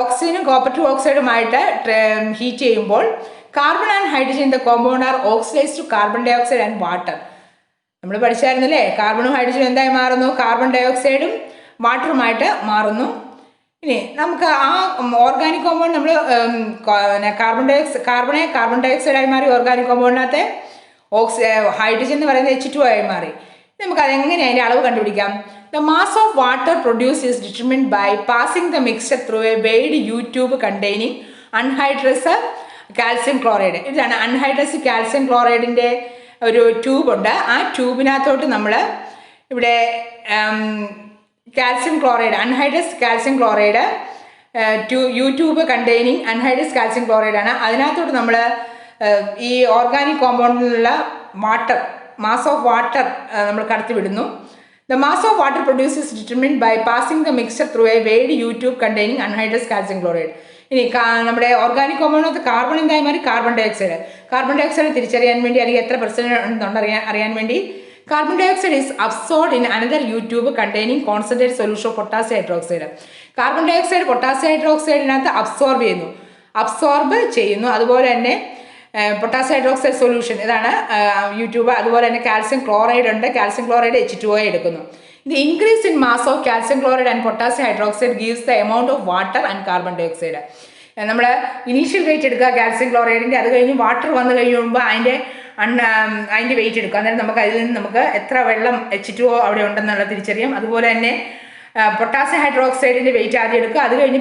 ഓക്സിജനും കോപ്പർ ടു ഓക്സൈഡുമായിട്ട് ഹീറ്റ് ചെയ്യുമ്പോൾ carbon and hydrogen in the compound are oxidise to carbon dioxide and water. നമ്മൾ പഠിച്ചായിരുന്നല്ലേ, കാർബണും ഹൈഡ്രജനും എന്തായി മാറുന്നു? കാർബൺ ഡൈ ഓക്സൈഡും വാട്ടറുമായിട്ട് മാറുന്നു. ഇനി നമുക്ക് ആ ഓർഗാനിക് കോമ്പൗണ്ട് നമ്മൾ കാർബൺ ഡൈ ഓക്സൈഡായി മാറി ഓർഗാനിക് കോമ്പൗണ്ടിനകത്ത് ഹൈഡ്രജൻ എന്ന് പറയുന്നത് H2O ആയി മാറി. നമുക്ക് അതെങ്ങനെ അതിൻ്റെ അളവ് കണ്ടുപിടിക്കാം? The mass of water produced is determined by passing the mixture through a weighed U-tube containing anhydrous calcium chloride. ഇതാണ് അൺഹൈഡ്രസ് കാൽസ്യം ക്ലോറൈഡിൻ്റെ ഒരു ട്യൂബുണ്ട്. ആ ട്യൂബിനകത്തോട്ട് നമ്മൾ ഇവിടെ calcium chloride, anhydrous calcium chloride, U tube containing anhydrous calcium ക്ലോറൈഡാണ്. അതിനകത്തോട്ട് നമ്മൾ ഈ ഓർഗാനിക് കോമ്പൗണ്ടിലുള്ള വാട്ടർ, മാസ് ഓഫ് വാട്ടർ നമ്മൾ കടത്തി വിടുന്നു. The mass of water produced is determined by passing the mixture through a weighed U-tube containing anhydrous calcium chloride. ഇനി നമ്മുടെ ഓർഗാനിക് കോമ്പൗണ്ടിനകത്ത് കാർബൺ എന്തായി മാറി? Carbon dioxide. Carbon dioxide തിരിച്ചറിയാൻ വേണ്ടി, അല്ലെങ്കിൽ എത്ര പെർസെൻറ്റ് ഉണ്ടെന്ന് അറിയാൻ വേണ്ടി carbon dioxide is absorbed in another U tube containing concentrate solution of potassium hydroxide. Carbon dioxide potassium ഹൈഡ്രോക്സൈഡിനകത്ത് അബ്സോർബ് ചെയ്യുന്നു. അതുപോലെ തന്നെ പൊട്ടാസ്യം ഹൈഡ്രോക്സൈഡ് സൊല്യൂഷൻ ഇതാണ് യൂട്യൂബ്. അതുപോലെ തന്നെ കാൽസ്യം ക്ലോറൈഡ് ഉണ്ട്. കാൽസ്യം ക്ലോറൈഡ് H2O എടുക്കുന്നു. The increase in mass of calcium chloride and potassium hydroxide gives the amount of water and carbon dioxide. നമ്മൾ ഇനീഷ്യൽ വെയിറ്റ് എടുക്കുക കാൽസ്യം ക്ലോറൈഡിൻ്റെ, അത് കഴിഞ്ഞ് വാട്ടർ വന്നു കഴിയുമ്പോൾ അതിൻ്റെ വെയിറ്റ് എടുക്കുക. അന്നേരം നമുക്ക് അതിൽ നിന്ന് നമുക്ക് എത്ര വെള്ളം H2O അവിടെ ഉണ്ടെന്നുള്ള തിരിച്ചറിയാം. അതുപോലെ തന്നെ പൊട്ടാസ്യം ഹൈഡ്രോക്സൈഡിൻ്റെ വെയിറ്റ് ആദ്യം എടുക്കുക. അത് കഴിഞ്ഞ്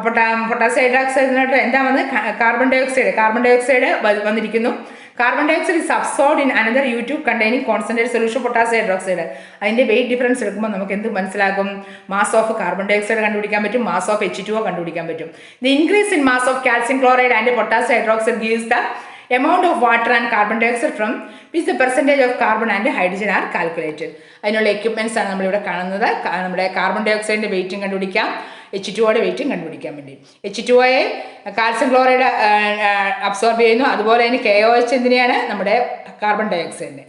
പൊട്ടാസ്യം ഹൈഡ്രോക്സൈഡിനായിട്ട് എന്താ വന്നത്? കാർബൺ ഡൈ ഓക്സൈഡ് വന്നിരിക്കുന്നു. Carbon dioxide is absorbed in another U tube containing concentrate solution potassium hydroxide. അതിൻ്റെ വെയിറ്റ് ഡിഫറൻസ് എടുക്കുമ്പോൾ നമുക്ക് എന്ത് മനസ്സിലാകും? Mass of carbon dioxide കണ്ടുപിടിക്കാൻ പറ്റും, മാസ് ഓഫ് H2O കണ്ടുപിടിക്കാൻ പറ്റും. The increase in mass of calcium chloride and potassium hydroxide gives the amount of water and carbon dioxide from which the percentage of carbon and hydrogen are calculated. അതിനുള്ള എക്യുപ്മെൻറ്റ്സ് ആണ് നമ്മളിവിടെ കാണുന്നത്. നമ്മുടെ കാർബൺ ഡൈ ഓക്സൈഡിൻ്റെ വെയിറ്റും കണ്ടുപിടിക്കാം, H2Oയുടെ വെയിറ്റും കണ്ടുപിടിക്കാൻ വേണ്ടി. H2Oയെ കാൽസ്യം ക്ലോറൈഡ് അബ്സോർബ് ചെയ്യുന്നു. അതുപോലെ തന്നെ KOH എന്തിനെയാണ്? നമ്മുടെ കാർബൺ ഡൈ ഓക്സൈഡിനെ.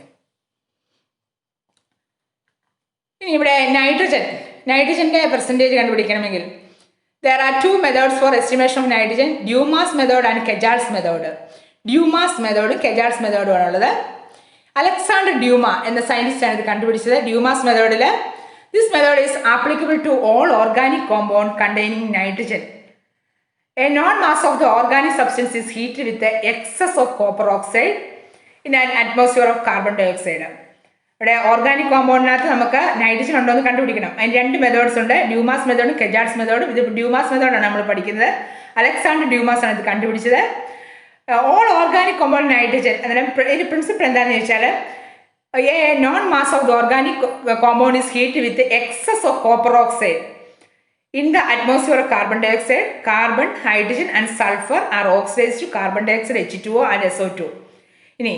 ഇനി ഇവിടെ നൈട്രജൻ്റെ percentage കണ്ടുപിടിക്കണമെങ്കിൽ there are two methods for estimation of nitrogen, Dumas method and Kejar's method. Dumas മെത്തേഡും കെജാർസ് മെത്തേഡും ആണുള്ളത്. അലക്സാണ്ടർ ഡ്യൂമ എന്ന സയൻറ്റിസ്റ്റാണ് ഇത് കണ്ടുപിടിച്ചത്. ഡ്യൂമാസ് മെത്തേഡിൽ this method is applicable to all organic compound containing nitrogen. A known mass of the organic substance is heated with excess of copper oxide in an atmosphere of carbon dioxide. ഇവിടെ ഓർഗാനിക് കോമ്പൗണ്ടിനകത്ത് നമുക്ക് നൈട്രജൻ ഉണ്ടോ എന്ന് കണ്ടുപിടിക്കണം. അതിന് രണ്ട് മെത്തേഡ്സ് ഉണ്ട്, ഡ്യൂമാസ് മെത്തേഡും കെജാർസ് മെത്തേഡും. ഇത് ഡ്യൂമാസ് മെത്തേഡാണ് നമ്മൾ പഠിക്കുന്നത്. അലക്സാണ്ടർ ഡ്യൂമാസ് ആണ് ഇത് കണ്ടുപിടിച്ചത്. ഓൾ ഓർഗാനിക് കോമ്പൗണ്ട് നൈട്രജൻ അന്നേരം ഇതിൻ്റെ പ്രിൻസിപ്പിൾ എന്താണെന്ന് ചോദിച്ചാൽ a known mass of the organic compound is heat with excess of copper oxide In the atmosphere of carbon dioxide, carbon, hydrogen and sulfur are oxidized to carbon dioxide, H2O and SO2. ഇനി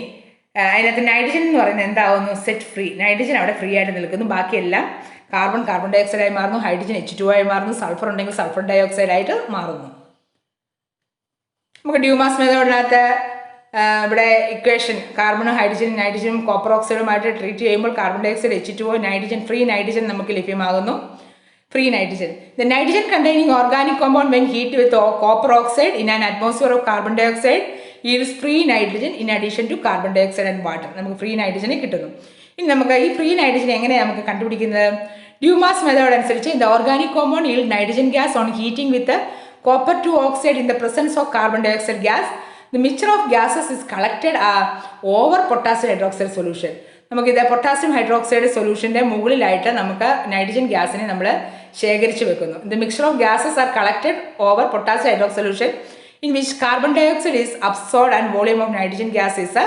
അതിനകത്ത് നൈട്രജൻ എന്ന് പറയുന്നത് എന്താവുന്നു? Set free. നൈട്രജൻ അവിടെ ഫ്രീ ആയിട്ട് നിൽക്കുന്നു. ബാക്കിയെല്ലാം കാർബൺ ഡൈഓക്സൈഡ് ആയി മാറുന്നു, ഹൈഡ്രജൻ H2O ആയി മാറുന്നു, സൾഫർ ഉണ്ടെങ്കിൽ സൾഫർ ഡൈഓക്സൈഡ് ആയിട്ട് മാറുന്നു. നമുക്ക് ഡ്യൂമാസ് മെത്തേഡിനകത്ത് ഇവിടെ ഇക്വേഷൻ കാർബണും ഹൈഡ്രജനും നൈട്രജനും കോപ്പർ ഓക്സൈഡുമായിട്ട് ട്രീറ്റ് ചെയ്യുമ്പോൾ carbon dioxide H2O nitrogen free nitrogen നമുക്ക് ലഭ്യമാകുന്നു. Free nitrogen. The nitrogen containing organic compound when heated with copper oxide in an atmosphere of carbon dioxide yields free nitrogen in addition to carbon dioxide and water. നമുക്ക് ഫ്രീ നൈട്രജനെ കിട്ടുന്നു. ഇനി നമുക്ക് ഈ ഫ്രീ നൈട്രജൻ എങ്ങനെയാണ് നമുക്ക് കണ്ടുപിടിക്കുന്നത്? ഡ്യൂമാസ് മെത്തേഡ് അനുസരിച്ച് the organic compound yield nitrogen gas on heating with the copper 2 oxide in the presence of carbon dioxide gas. The mixture of gases is collected over potassium hydroxide solution. നമുക്കിത് പൊട്ടാസ്യം ഹൈഡ്രോക്സൈഡ് സൊല്യൂഷൻ്റെ മുകളിലായിട്ട് നമുക്ക് നൈട്രജൻ ഗ്യാസിനെ നമ്മൾ ശേഖരിച്ച് വെക്കുന്നു. The mixture of gases are collected over potassium hydroxide solution in which carbon dioxide is absorbed and volume of nitrogen gas is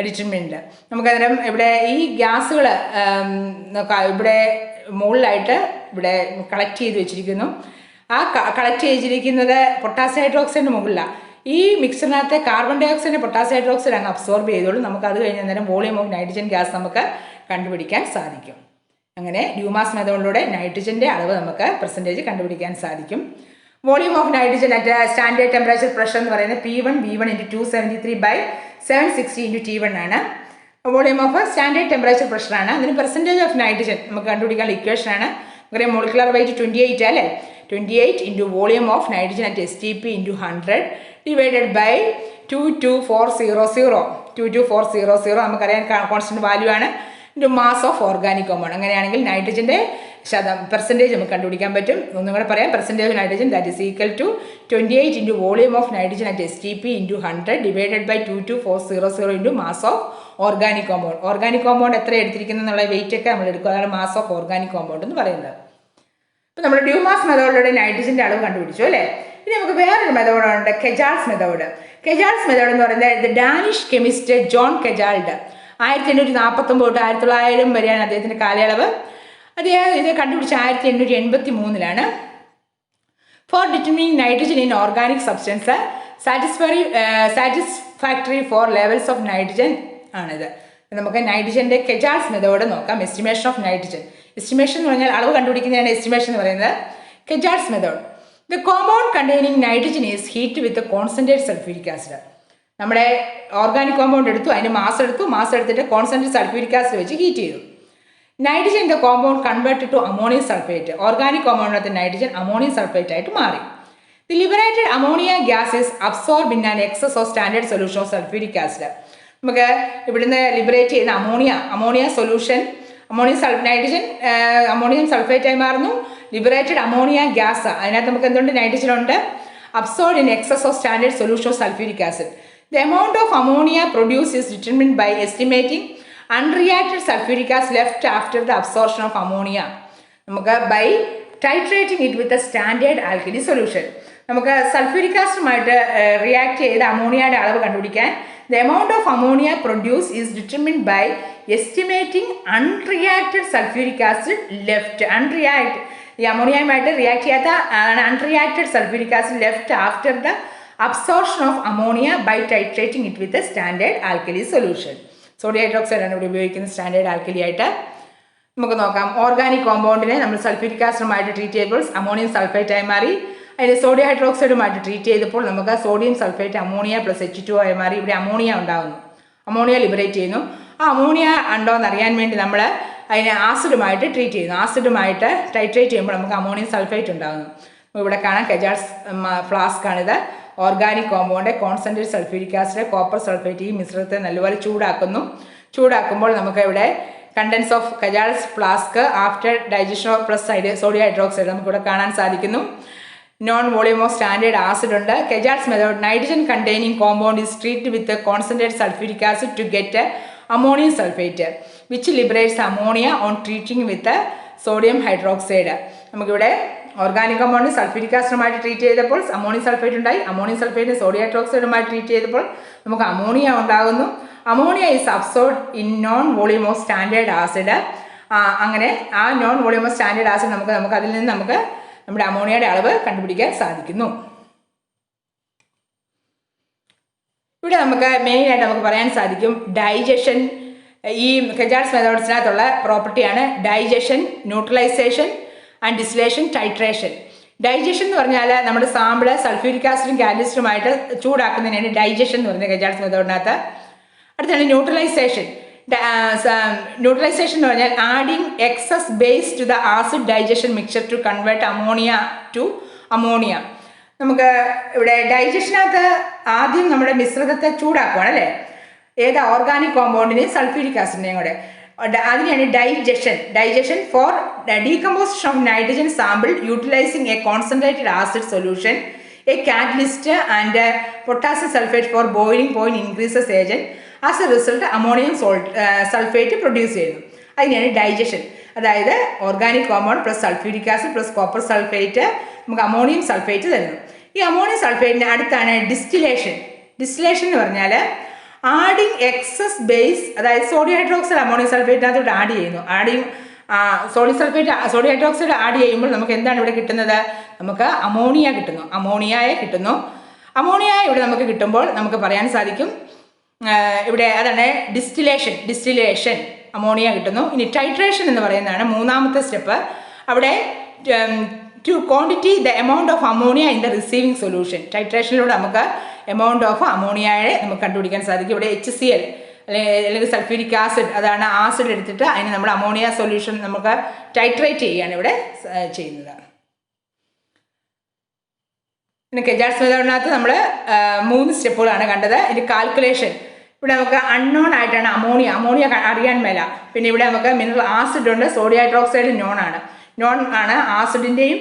determined. നമുക്കന്നേരം ഇവിടെ ഈ ഗ്യാസുകൾ ഇവിടെ മുകളിലായിട്ട് ഇവിടെ കളക്ട് ചെയ്ത് വെച്ചിരിക്കുന്നു. ആ കളക്ട് ചെയ്തിരിക്കുന്നത് പൊട്ടാസ്യം ഹൈഡ്രോക്സൈഡിന് മുകളിലാണ്. ഈ മിക്സറിനകത്തെ കാർബൺ ഡയോക്സൈഡിനെ പൊട്ടാസ്യം ഹൈഡ്രോക്സൈഡ് അങ്ങ് അബ്സോർബ് ചെയ്തോളും. നമുക്ക് അത് കഴിഞ്ഞ നേരം വോളിയം ഓഫ് നൈട്രജൻ ഗ്യാസ് നമുക്ക് കണ്ടുപിടിക്കാൻ സാധിക്കും. അങ്ങനെ ഡ്യൂമാസ് മെത്തേഡിലൂടെ നൈട്രജൻ്റെ അളവ് നമുക്ക് പെർസെൻറ്റേജ് കണ്ടുപിടിക്കാൻ സാധിക്കും. Volume of nitrogen at standard temperature pressure എന്ന് പറയുന്നത് P1 V1 × 273/760 × T1 ആണ്. വോളിയം ഓഫ് സ്റ്റാൻഡേർഡ് ടെമ്പറേച്ചർ പ്രഷറാണ്. അതിന് പെർസെൻറ്റേജ് ഓഫ് നൈട്രജൻ നമുക്ക് കണ്ടുപിടിക്കാനുള്ള ഇക്വേഷനാണ്. നമുക്കറിയാം മോളിക്കുലർ വെയിറ്റ് 28 അല്ലേ. 28 into volume of nitrogen at STP × 100 divided by 22400. 22400 നമുക്കറിയാൻ കോൺസ്റ്റന്റ് വാല്യൂ ആണ്. Into mass of organic compound. അങ്ങനെയാണെങ്കിൽ നൈട്രജൻ്റെ പെർസെൻറ്റേജ് നമുക്ക് കണ്ടുപിടിക്കാൻ പറ്റും. ഒന്നും കൂടെ പറയാം. Percentage of nitrogen that is equal to 28 into volume of nitrogen at STP × 100 divided by 22400 into mass of organic compound. Organic compound എത്ര എടുത്തിരിക്കുന്നു എന്നുള്ള വെയിറ്റ് ഒക്കെ നമ്മൾ എടുക്കുക. അതാണ് മാസ് ഓഫ് ഓർഗാനിക് കോമ്പൗണ്ട് എന്ന് പറയുന്നത്. ഇപ്പം നമ്മൾ ഡ്യൂമാസ് മെത്തേഡിലൂടെ നൈട്രജൻ്റെ അളവ് കണ്ടുപിടിച്ചു അല്ലേ. ഇനി നമുക്ക് വേറൊരു മെത്തേഡുണ്ട്, കെജാൾസ് മെത്തേഡ്. കെജാൾസ് മെത്തേഡ് എന്ന് പറയുന്നത് ഡാനിഷ് കെമിസ്റ്റ് ജോൺ കെജാൾഡ് 1849 തൊട്ട് 1900 വരെയാണ് അദ്ദേഹത്തിൻ്റെ കാലയളവ്. അദ്ദേഹം ഇത് കണ്ടുപിടിച്ച 1883 for determining nitrogen in organic substance satisfactory for levels of nitrogen ആണിത്. നമുക്ക് നൈട്രജൻ്റെ കെജാൾസ് മെത്തേഡ് നോക്കാം. Estimation of nitrogen. എസ്റ്റിമേഷൻ എന്ന് പറഞ്ഞാൽ അളവ് കണ്ടുപിടിക്കുന്നതാണ് എസ്റ്റിമേഷൻ എന്ന് പറയുന്നത്. Kjeldahl's method. The compound containing nitrogen is heated with a concentrated sulfuric acid. നമ്മുടെ ഓർഗാനിക് കോമ്പൗണ്ട് എടുത്തു, അതിൻ്റെ മാസ് എടുത്തിട്ട് കോൺസെൻട്രേറ്റ് സൾഫ്യൂരിക് ആസിഡ് വെച്ച് ഹീറ്റ് ചെയ്തു. Nitrogen the compound converted to ammonium sulphate. ഓർഗാനിക് കോമ്പൗണ്ടിനകത്ത് നൈട്രജൻ അമോണിയം സൾഫേറ്റ് ആയിട്ട് മാറി. The liberated ammonia gas is absorb in an excess of standard solution of sulphuric acid. നമുക്ക് ഇവിടുന്ന് ലിബറേറ്റ് ചെയ്യുന്ന അമോണിയ സൊല്യൂഷൻ നൈട്രജൻ അമോണിയം സൾഫേറ്റായി മാറുന്നു. ലിബറേറ്റഡ് അമോണിയ ഗ്യാസ്, അതിനകത്ത് നമുക്ക് എന്തുണ്ട്? നൈട്രജൻ ഉണ്ട്. Absorb in excess of standard solution of sulphuric acid. The amount of ammonia produce is determined by estimating unreacted sulphuric acid left after the absorption of ammonia. നമുക്ക് by titrating it with a standard alkali solution. നമുക്ക് സൾഫ്യൂരിക് ആസിഡുമായിട്ട് റിയാക്ട് ചെയ്ത് അമോണിയയുടെ അളവ് കണ്ടുപിടിക്കാൻ the amount of ammonia produced is determined by estimating unreacted sulfuric acid left. ഈ അമോണിയയുമായിട്ട് റിയാക്ട് ചെയ്യാത്ത unreacted sulphuric acid left after the absorption of ammonia by titrating it with a standard alkali solution. Sodium hydroxide ആണ് ഇവിടെ ഉപയോഗിക്കുന്ന സ്റ്റാൻഡേർഡ് ആൽക്കലി ആയിട്ട്. നമുക്ക് നോക്കാം. ഓർഗാനിക് കോമ്പൗണ്ടിനെ നമ്മൾ സൾഫ്യൂരിക് ആസിഡുമായിട്ട് ട്രീറ്റ് ചെയ്തപ്പോൾ അമോണിയം സൾഫേറ്റായി മാറി. അതിന് സോഡിയം ഹൈഡ്രോക്സൈഡുമായിട്ട് ട്രീറ്റ് ചെയ്തപ്പോൾ നമുക്ക് sodium sulphate ammonia plus H2O ആയി മാറി. ഇവിടെ അമോണിയ ഉണ്ടാകുന്നു. അമോണിയ ലിബറേറ്റ് ചെയ്യുന്നു. ആ അമോണിയ ഉണ്ടോ എന്ന് അറിയാൻ വേണ്ടി നമ്മൾ അതിനെ ആസിഡുമായിട്ട് ട്രീറ്റ് ചെയ്യുന്നു. ആസിഡുമായിട്ട് ടൈട്രേറ്റ് ചെയ്യുമ്പോൾ നമുക്ക് അമോണിയം സൾഫേറ്റ് ഉണ്ടാകുന്നു. ഇവിടെ കാണാം കെജാൾസ് ഫ്ലാസ്ക് ആണിത്. Organic compound concentrate sulphuric acid copper sulphate ഈ മിശ്രിതത്തെ നല്ലപോലെ ചൂടാക്കുമ്പോൾ നമുക്ക് ഇവിടെ contents of Kjeldahl's flask after digestion of plus sodium hydroxide നമുക്കിവിടെ കാണാൻ സാധിക്കുന്നു. Known volume of standard acid ഉണ്ട്. Kjeldahl's method nitrogen containing compound is treat with concentrate sulphuric acid to get ammonium sulphate which liberates ammonia on treating with sodium hydroxide. നമുക്കിവിടെ ഓർഗാനിക് കോമ്പൗണ്ട് സൾഫ്യൂരിക് ആസിഡുമായിട്ട് ട്രീറ്റ് ചെയ്തപ്പോൾ അമോണിയം സൾഫേറ്റ് ഉണ്ടായി. അമോണിയം സൾഫേറ്റ് സോഡിയം ഹൈഡ്രോക്സൈഡുമായി ട്രീറ്റ് ചെയ്തപ്പോൾ നമുക്ക് അമോണിയ ഉണ്ടാകുന്നു. Ammonia is absorbed in non volume of standard acid. അങ്ങനെ ആ non volume of standard acid നമുക്ക് അതിൽ നിന്ന് നമ്മുടെ അമോണിയയുടെ അളവ് കണ്ടുപിടിക്കാൻ സാധിക്കുന്നു. ഇവിടെ നമുക്ക് മെയിനായിട്ട് നമുക്ക് പറയാൻ സാധിക്കും ഡൈജഷൻ. ഈ കെജാർഡ്സ് മെത്തേഡ്സിനകത്തുള്ള പ്രോപ്പർട്ടിയാണ് digestion, neutralisation and distillation, titration. Digestion എന്ന് പറഞ്ഞാൽ നമ്മുടെ സാമ്പിള് സൾഫ്യൂരിക് ആസിഡും കാറ്റലിസ്റ്റുമായിട്ട് ചൂടാക്കുന്നതിനാണ് ഡൈജഷൻ എന്ന് പറയുന്നത് കെജാർഡ്സ് മെത്തേഡിനകത്ത്. അടുത്താണ് ന്യൂട്രലൈസേഷൻ. ന്യൂട്രലൈസേഷൻ എന്ന് പറഞ്ഞാൽ adding excess base to the acid digestion mixture to convert ammonia to ammonia. നമുക്ക് ഇവിടെ ഡൈജഷനകത്ത് ആദ്യം നമ്മുടെ മിശ്രിതത്തെ ചൂടാക്കുകയാണ് അല്ലേ, ഏതാ ഓർഗാനിക് കോമ്പൗണ്ടിനെയും സൾഫ്യൂരിക് ആസിഡിനെയും കൂടെ. അതിനെയാണ് digestion for decomposition of nitrogen sample utilising a concentrated acid solution, a catalyst and potassium sulphate for boiling point increases agent. As a result ammonium sulphate produce ചെയ്യുന്നു. അതിനെയാണ് ഡൈജഷൻ. അതായത് organic compound plus sulphuric acid plus copper sulphate നമുക്ക് അമോണിയം സൾഫേറ്റ് തരുന്നു. ഈ അമോണിയം സൾഫേറ്റിന് അടുത്താണ് ഡിസ്റ്റിലേഷൻ. ഡിസ്റ്റിലേഷൻ എന്ന് പറഞ്ഞാൽ ആഡിങ് എക്സസ് ബേസ്, അതായത് സോഡിയം ഹൈഡ്രോക്സൈഡ് അമോണിയം സൾഫേറ്റിനകത്തോട്ട് ആഡ് ചെയ്യുന്നു. സോഡിയം ഹൈഡ്രോക്സൈഡ് ആഡ് ചെയ്യുമ്പോൾ നമുക്ക് എന്താണ് ഇവിടെ കിട്ടുന്നത്? നമുക്ക് അമോണിയ കിട്ടുന്നു. അമോണിയ ഇവിടെ നമുക്ക് കിട്ടുമ്പോൾ നമുക്ക് പറയാൻ സാധിക്കും ഇവിടെ അതാണ് ഡിസ്റ്റിലേഷൻ അമോണിയ കിട്ടുന്നു. ഇനി ടൈട്രേഷൻ എന്ന് പറയുന്നതാണ് മൂന്നാമത്തെ സ്റ്റെപ്പ്. അവിടെ to quantity the amount of ammonia in the receiving solution. ടൈട്രേഷനിലൂടെ നമുക്ക് എമൗണ്ട് ഓഫ് അമോണിയയെ നമുക്ക് കണ്ടുപിടിക്കാൻ സാധിക്കും. ഇവിടെ HCl അല്ലെങ്കിൽ സൾഫ്യൂരിക് ആസിഡ്, അതാണ് ആസിഡ് എടുത്തിട്ട് അതിന് നമ്മൾ അമോണിയ സൊല്യൂഷൻ നമുക്ക് ടൈട്രേറ്റ് ചെയ്യുകയാണ് ഇവിടെ ചെയ്യുന്നത്. പിന്നെ കെജാർഡ്സ് മെത്തേഡിനകത്ത് നമ്മൾ 3 സ്റ്റെപ്പുകളാണ് കണ്ടത്. ഇനി കാൽക്കുലേഷൻ. ഇവിടെ നമുക്ക് അൺനോൺ ആയിട്ടാണ് അമോണിയ അറിയാൻ മേല. പിന്നെ ഇവിടെ നമുക്ക് മിനറൽ ആസിഡ് ഉണ്ട്, സോഡിയം ഹൈഡ്രോക്സൈഡ് നോൺ ആണ്. ആസിഡിൻ്റെയും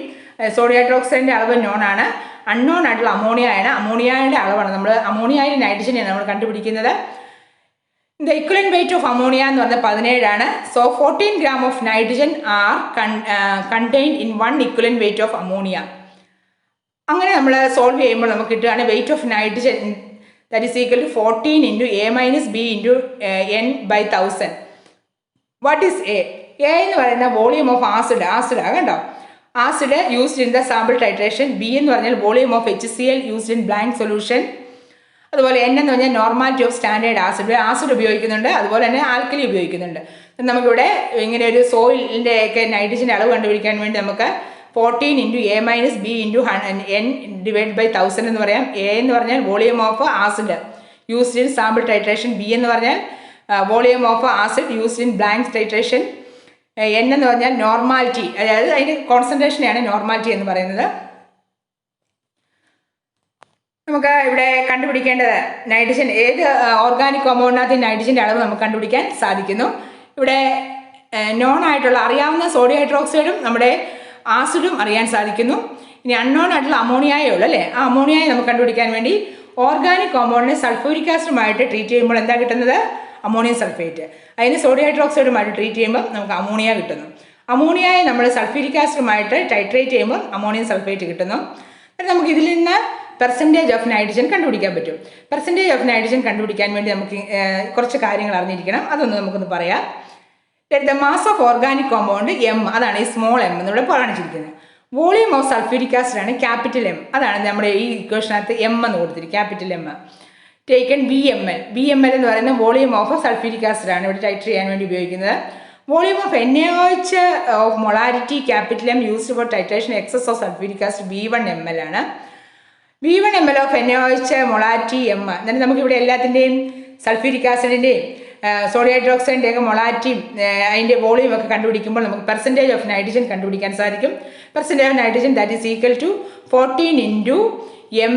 സോഡിയം ഹൈഡ്രോക്സൈഡിൻ്റെ അളവ് നോൺ ആണ്. അൺനോൺ ആയിട്ടുള്ള അമോണിയയുടെ അളവാണ് നമ്മൾ അമോണിയയിൽ നൈട്രജനെയാണ് നമ്മൾ കണ്ടുപിടിക്കുന്നത്. The equivalent weight of ammonia എന്ന് പറഞ്ഞാൽ 17 ആണ്. So 14 gram of nitrogen are contained in 1 equivalent weight of ammonia. അങ്ങനെ നമ്മൾ സോൾവ് ചെയ്യുമ്പോൾ നമുക്ക് കിട്ടുകയാണ് weight of nitrogen that is equal to 14 into A minus B into N by 1000. What is A? A എന്ന് പറയുന്ന വോളിയം ഓഫ് ആസിഡ് കണ്ടോ, acid used in the sample titration. B എന്ന് പറഞ്ഞാൽ volume of HCl used in blank solution. അതുപോലെ N എന്ന് പറഞ്ഞാൽ നോർമാലിറ്റി ഓഫ് സ്റ്റാൻഡേർഡ് ആസിഡ് ഉപയോഗിക്കുന്നുണ്ട്, അതുപോലെ തന്നെ ആൽക്കലി ഉപയോഗിക്കുന്നുണ്ട്. നമുക്കിവിടെ ഇങ്ങനെ ഒരു സോയിലിൻ്റെ ഒക്കെ നൈട്രജൻ്റെ അളവ് കണ്ടുപിടിക്കാൻ വേണ്ടി നമുക്ക് 14 into A minus B into N divided by 1000 എന്ന് പറയാം. A എന്ന് പറഞ്ഞാൽ volume of acid used in sample titration. B എന്ന് പറഞ്ഞാൽ volume of acid used in blank titration. N എന്ന് പറഞ്ഞാൽ നോർമാലിറ്റി, അതായത് അതിൻ്റെ കോൺസെൻട്രേഷനെയാണ് നോർമാലിറ്റി എന്ന് പറയുന്നത്. നമുക്ക് ഇവിടെ കണ്ടുപിടിക്കേണ്ടത് നൈട്രജൻ ഏത് ഓർഗാനിക് കോമ്പൗണ്ടിനകത്ത് നൈട്രജൻ്റെ അളവ് നമുക്ക് കണ്ടുപിടിക്കാൻ സാധിക്കുന്നു. ഇവിടെ നോൺ ആയിട്ടുള്ള അറിയാവുന്ന സോഡിയം ഹൈഡ്രോക്സൈഡും നമ്മുടെ ആസിഡും അറിയാൻ സാധിക്കുന്നു. ഇനി അൺനോൺ ആയിട്ടുള്ള അമോണിയയേ ഉള്ളൂ അല്ലേ. ആ അമോണിയയെ നമുക്ക് കണ്ടുപിടിക്കാൻ വേണ്ടി ഓർഗാനിക് കോമ്പൗണ്ടിനെ സൾഫ്യൂരിക് ആസിഡുമായിട്ട് ട്രീറ്റ് ചെയ്യുമ്പോൾ എന്താ കിട്ടുന്നത്? Ammonium sulphate. അതിന് സോഡിയം ഹൈഡ്രോക്സൈഡുമായിട്ട് ട്രീറ്റ് ചെയ്യുമ്പോൾ നമുക്ക് അമോണിയ കിട്ടുന്നു. അമോണിയയെ നമ്മൾ സൾഫ്യൂരിക് ആസിഡുമായിട്ട് ടൈട്രേറ്റ് ചെയ്യുമ്പോൾ അമോണിയം സൾഫേറ്റ് കിട്ടുന്നു. എന്നിട്ട് നമുക്ക് ഇതിൽ നിന്ന് പെർസെൻറ്റേജ് ഓഫ് നൈട്രജൻ കണ്ടുപിടിക്കാൻ പറ്റും. പെർസെൻറ്റേജ് ഓഫ് നൈട്രജൻ കണ്ടുപിടിക്കാൻ വേണ്ടി നമുക്ക് കുറച്ച് കാര്യങ്ങൾ അറിഞ്ഞിരിക്കണം. അതൊന്ന് നമുക്കൊന്ന് പറയാം. The mass of organic compound M, അതാണ് ഈ സ്മോൾ m എന്നിവിടെ കാണിച്ചിരിക്കുന്നത്. വോളിയം ഓഫ് സൾഫ്യൂരിക് ആസിഡ് ആണ് ക്യാപിറ്റൽ M, അതാണ് നമ്മുടെ ഈ ഇക്വേഷനകത്ത് M എന്ന് കൊടുത്തിരിക്കും, ക്യാപിറ്റൽ M. ടേക്കൺ BML എന്ന് പറയുന്നത് വോളിയം ഓഫ് സൾഫ്യൂരിക് ആസിഡ് ആണ് ഇവിടെ ടൈറ്റ് ചെയ്യാൻ വേണ്ടി ഉപയോഗിക്കുന്നത്. Volume of NaOH of molarity capital M used for titration excess of sulphuric acid V1 ml ആണ്. V1 ml of NaOH molarity M. എന്നിട്ട് നമുക്കിവിടെ എല്ലാത്തിൻ്റെയും സൾഫ്യൂരിക് ആസിഡിൻ്റെയും സോഡിയം ഹൈഡ്രോക്സൈഡിൻ്റെ ഒക്കെ മൊളാരിറ്റിയും അതിൻ്റെ വോളിയം ഒക്കെ കണ്ടുപിടിക്കുമ്പോൾ നമുക്ക് പെർസെൻറ്റേജ് ഓഫ് നൈട്രജൻ കണ്ടുപിടിക്കാൻ സാധിക്കും. Percentage of nitrogen that is equal to 14 into M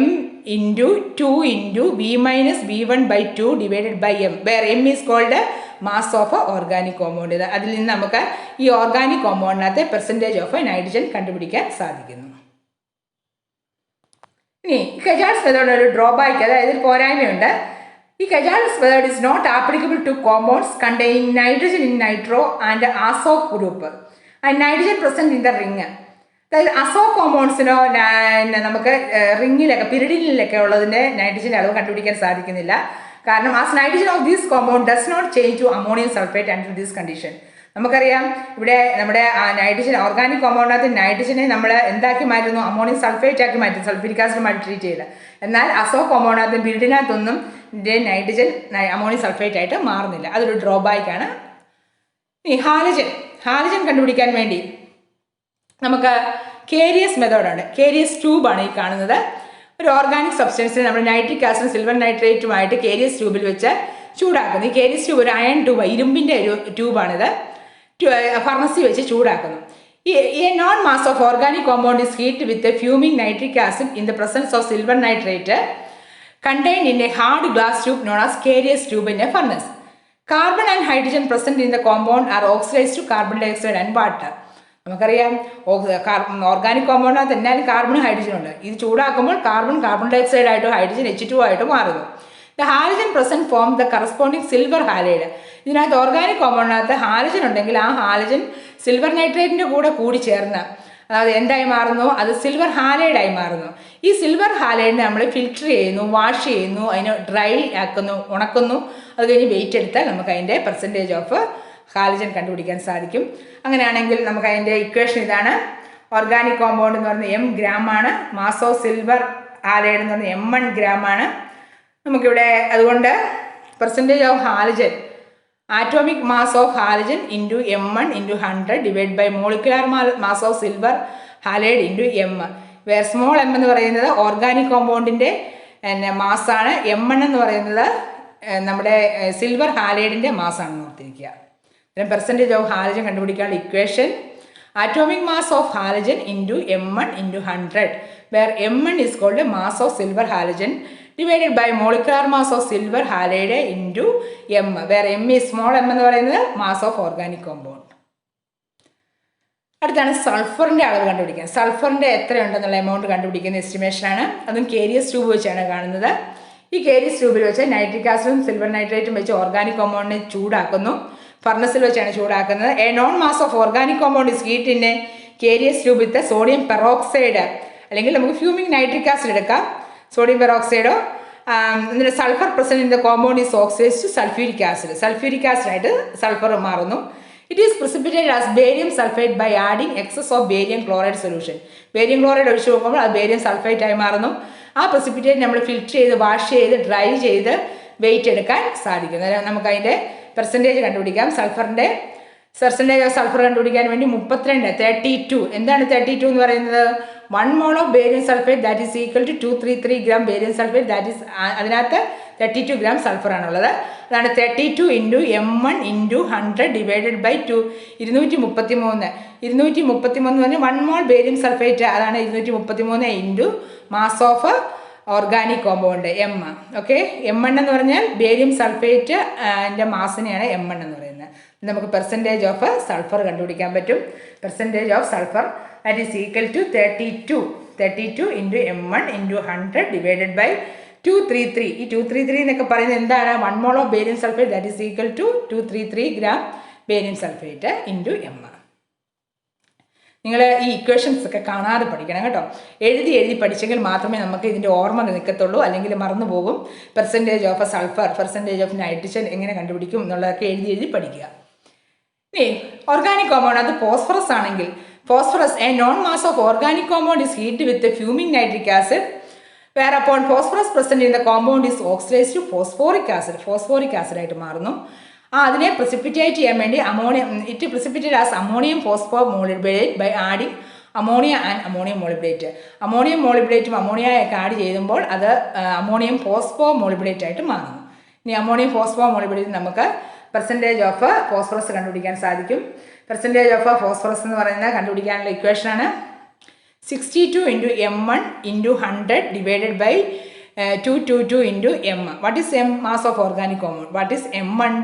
into 2 into V minus V1 by 2 divided by M, where M is called mass of organic compound. അതിൽ നിന്ന് നമുക്ക് ഈ ഓർഗാനിക് കോമ്പൗണ്ടിനകത്ത് പെർസെൻറ്റേജ് ഓഫ് നൈട്രജൻ കണ്ടുപിടിക്കാൻ സാധിക്കുന്നു. ഇനി കെജാർഡ്സ് മെത്തേഡ് ഒരു ഡ്രോബാക്ക്, അതായത് പോരായ്മയുണ്ട്. ഈ കെജാർഡ്സ് method is not applicable to compounds containing nitrogen in nitro and azo group and nitrogen present in the ring. അതായത് അസോ കോമ്പൗണ്ട്സിനോ നമുക്ക് റിങ്ങിലൊക്കെ പിരിഡിനിലൊക്കെ ഉള്ളതിൻ്റെ നൈട്രജൻ്റെ അളവ് കണ്ടുപിടിക്കാൻ സാധിക്കുന്നില്ല. കാരണം as nitrogen of these compound does not change to ammonium sulphate under this condition. നമുക്കറിയാം ഇവിടെ നമ്മുടെ നൈട്രജൻ ഓർഗാനിക് കോമ്പൗണ്ടിനകത്ത് നൈട്രജനെ നമ്മൾ എന്താക്കി മാറ്റുന്നു, അമോണിയം സൾഫേറ്റ് ആക്കി മാറ്റും, സൾഫ്യൂരിക് ആസിഡുമായിട്ട് ട്രീറ്റ് ചെയ്യില്ല. എന്നാൽ അസോ കോമ്പൗണ്ടിനകത്ത് ബിൽഡിനകത്തൊന്നും നൈട്രജൻ അമോണിയം സൾഫേറ്റ് ആയിട്ട് മാറുന്നില്ല. അതൊരു ഡ്രോബാക്കാണ്. ഈ ഹാലജൻ കണ്ടുപിടിക്കാൻ വേണ്ടി നമുക്ക് കേരിയസ് മെത്തേഡുണ്ട്. കേരിയസ് ട്യൂബാണ് ഈ കാണുന്നത്. ഒരു ഓർഗാനിക് സബ്സ്റ്റൻസിനെ നമ്മൾ നൈട്രിക് ആസിഡും സിൽവർ നൈട്രേറ്റുമായിട്ട് കേരിയസ് ട്യൂബിൽ വെച്ച് ചൂടാക്കുന്നു. ഈ കേരിയസ് ട്യൂബ് ഒരു അയൺ ട്യൂബ്, ഇരുമ്പിൻ്റെ ഒരു ട്യൂബാണിത്. ഫർണസിൽ വെച്ച് ചൂടാക്കുന്നു. A non-mass of organic compound is heated with a fuming nitric acid in the presence of silver nitrate contained in a hard glass tube known as Carius tube in a furnace. Carbon and hydrogen present in the compound are oxidized to carbon dioxide and water. നമുക്കറിയാം ഓർഗാനിക് കോമ്പൗണ്ടിനകത്ത് എന്നാലും കാർബണും ഹൈഡ്രജനും ഉണ്ട്. ഇത് ചൂടാക്കുമ്പോൾ കാർബൺ ഡയോക്സൈഡ് ആയിട്ടോ ഹൈഡ്രജൻ H2 ആയിട്ടോ മാറുന്നു. The halogen present form the corresponding silver halide. ഇതിനകത്ത് ഓർഗാനിക് കോമ്പൗണ്ടിനകത്ത് ഹാലജൻ ഉണ്ടെങ്കിൽ ആ ഹാലജൻ സിൽവർ നൈട്രേറ്റിൻ്റെ കൂടി ചേർന്ന് അതായത് എന്തായി മാറുന്നു, അത് സിൽവർ ഹാലൈഡായി മാറുന്നു. ഈ സിൽവർ ഹാലൈഡിനെ നമ്മൾ ഫിൽറ്റർ ചെയ്യുന്നു, വാഷ് ചെയ്യുന്നു, അതിനെ ഡ്രൈ ആക്കുന്നു, ഉണക്കുന്നു. അത് കഴിഞ്ഞ് വെയിറ്റ് എടുത്താൽ നമുക്ക് അതിൻ്റെ പെർസെൻറ്റേജ് ഓഫ് ഹാലജൻ കണ്ടുപിടിക്കാൻ സാധിക്കും. അങ്ങനെയാണെങ്കിൽ നമുക്ക് അതിൻ്റെ ഇക്വേഷൻ ഇതാണ്. ഓർഗാനിക് കോമ്പൗണ്ട് എന്ന് പറയുന്നത് M ഗ്രാമാണ്, മാസ് ഓഫ് സിൽവർ ഹാലൈഡ് എന്ന് പറയുന്നത് M1 ഗ്രാമാണ്. നമുക്കിവിടെ അതുകൊണ്ട് percentage of halogen, atomic mass of halogen into M1 into 100 divide by molecular mass of silver halide into M, where small m എന്ന് പറയുന്നത് ഓർഗാനിക് കോമ്പൗണ്ടിൻ്റെ മാസാണ്, M1 എന്ന് പറയുന്നത് നമ്മുടെ സിൽവർ ഹാലൈഡിൻ്റെ മാസാണെന്ന് ഓർത്തിരിക്കുക. പിന്നെ പെർസെൻറ്റേജ് ഓഫ് ഹാലജൻ കണ്ടുപിടിക്കാനുള്ള equation atomic mass of halogen into M1 into 100 where M1 is called mass of silver halogen divided by molecular mass of silver halide into M, where M ഈ സ്മോൾ m എന്ന് പറയുന്നത് മാസ് ഓഫ് ഓർഗാനിക് കോമ്പൗണ്ട്. അടുത്താണ് സൾഫറിൻ്റെ അളവ് കണ്ടുപിടിക്കാൻ. സൾഫറിൻ്റെ എത്രയുണ്ടെന്നുള്ള എമൗണ്ട് കണ്ടുപിടിക്കുന്ന എസ്റ്റിമേഷനാണ്. അതും കേരിയസ് ട്യൂബ് വെച്ചാണ് കാണുന്നത്. ഈ കേരിയസ് ട്യൂബിൽ വെച്ച് നൈട്രിക് ആസിഡും സിൽവർ നൈട്രേറ്റും വെച്ച് ഓർഗാനിക് കോമ്പൗണ്ടിനെ ചൂടാക്കുന്നു. ഫർണസിൽ വെച്ചാണ് ചൂടാക്കുന്നത്. A known mass of organic compound is heat in a Carius tube with sodium peroxide, അല്ലെങ്കിൽ നമുക്ക് ഫ്യൂമിംഗ് നൈട്രിക് ആസിഡ് എടുക്കാം, സോഡിയം പെറോക്സൈഡോ. എന്നിട്ട് sulphur present in the compound is oxidise to sulphuric acid. Sulphuric ആസിഡായിട്ട് സൾഫർ മാറുന്നു. It is precipitated as barium sulphate by adding excess of barium chloride solution. Barium chloride ഒഴിച്ചു നോക്കുമ്പോൾ അത് ബേരിയം സൾഫേറ്റ് ആയി മാറുന്നു. ആ പ്രിസിപ്പിറ്റേറ്റ് നമ്മൾ ഫിൽറ്റർ ചെയ്ത് വാഷ് ചെയ്ത് ഡ്രൈ ചെയ്ത് വെയിറ്റ് എടുക്കാൻ സാധിക്കും. അതായത് നമുക്ക് അതിൻ്റെ പെർസെൻറ്റേജ് കണ്ടുപിടിക്കാം. സൾഫറിൻ്റെ പെർസെൻറ്റേജ് ഓഫ് സൾഫർ കണ്ടുപിടിക്കാൻ വേണ്ടി 32 എന്താണ് 32 എന്ന് പറയുന്നത്? 1 mole of barium sulphate that is equal to 233 gram barium sulphate, that is അതിനകത്ത് 32 gram സൾഫർ ആണുള്ളത്. അതാണ് 32 into M1 into 100 divided by 2, 233. 233 എന്ന് പറഞ്ഞാൽ 1 mole ബേരിയം സൾഫേറ്റ്, അതാണ് 233 into mass of organic compound M. Okay, M1 എന്ന് പറഞ്ഞാൽ ബേരിയം സൾഫേറ്റ് അതിൻ്റെ മാസിനെയാണ് M1 എന്ന് പറയുന്നത്. നമുക്ക് പെർസെൻറ്റേജ് ഓഫ് സൾഫർ കണ്ടുപിടിക്കാൻ പറ്റും. Percentage of sulphur that is equal to 32 into M1 into 100 divided by 233. ഈ 233 എന്നൊക്കെ പറയുന്നത് എന്താണ്? 1 mole of barium sulphate that is equal to 233 gram barium sulphate into M. നിങ്ങൾ ഈ ഇക്വേഷൻസ് ഒക്കെ കാണാതെ പഠിക്കണം കേട്ടോ. എഴുതി പഠിച്ചെങ്കിൽ മാത്രമേ നമുക്ക് ഇതിൻ്റെ ഓർമ്മ നിൽക്കത്തുള്ളൂ, അല്ലെങ്കിൽ മറന്നു പോകും. Percentage of sulphur, percentage of nitrogen എങ്ങനെ കണ്ടുപിടിക്കും എന്നുള്ളതൊക്കെ എഴുതി പഠിക്കുക. ഇനി ഓർഗാനിക് കോമ്പൗണ്ട് അത് ഫോസ്ഫറസ് ആണെങ്കിൽ, phosphorus a known mass of organic compound is heat with fuming nitric acid whereupon phosphorus present in the compound is oxidise to phosphoric ആസിഡായിട്ട് മാറുന്നു. അതിനെ പ്രിസിപ്പിറ്റേറ്റ് ചെയ്യാൻ വേണ്ടി it precipitate as ammonium phosphomolybdate by adding ammonia and ammonium molybdate. Ammonium മോളിബ്ഡേറ്റും അമോണിയയൊക്കെ ആഡ് ചെയ്യുമ്പോൾ അത് അമോണിയം ഫോസ്ഫോ മോളിബ്ഡേറ്റ് ആയിട്ട് മാറുന്നു. ഇനി അമോണിയം ഫോസ്ഫോ മോളിബ്ഡേറ്റ് നമുക്ക് പെർസെൻറ്റേജ് ഓഫ് ഫോസ്ഫറസ് കണ്ടുപിടിക്കാൻ സാധിക്കും. പെർസെൻറ്റേജ് ഓഫ് ഫോസ്ഫറസ് എന്ന് പറയുന്നത് കണ്ടുപിടിക്കാനുള്ള ഇക്വേഷനാണ് 62 into M1 into 100 divided by 222 into M. What is M? Mass of organic compound. What is M1?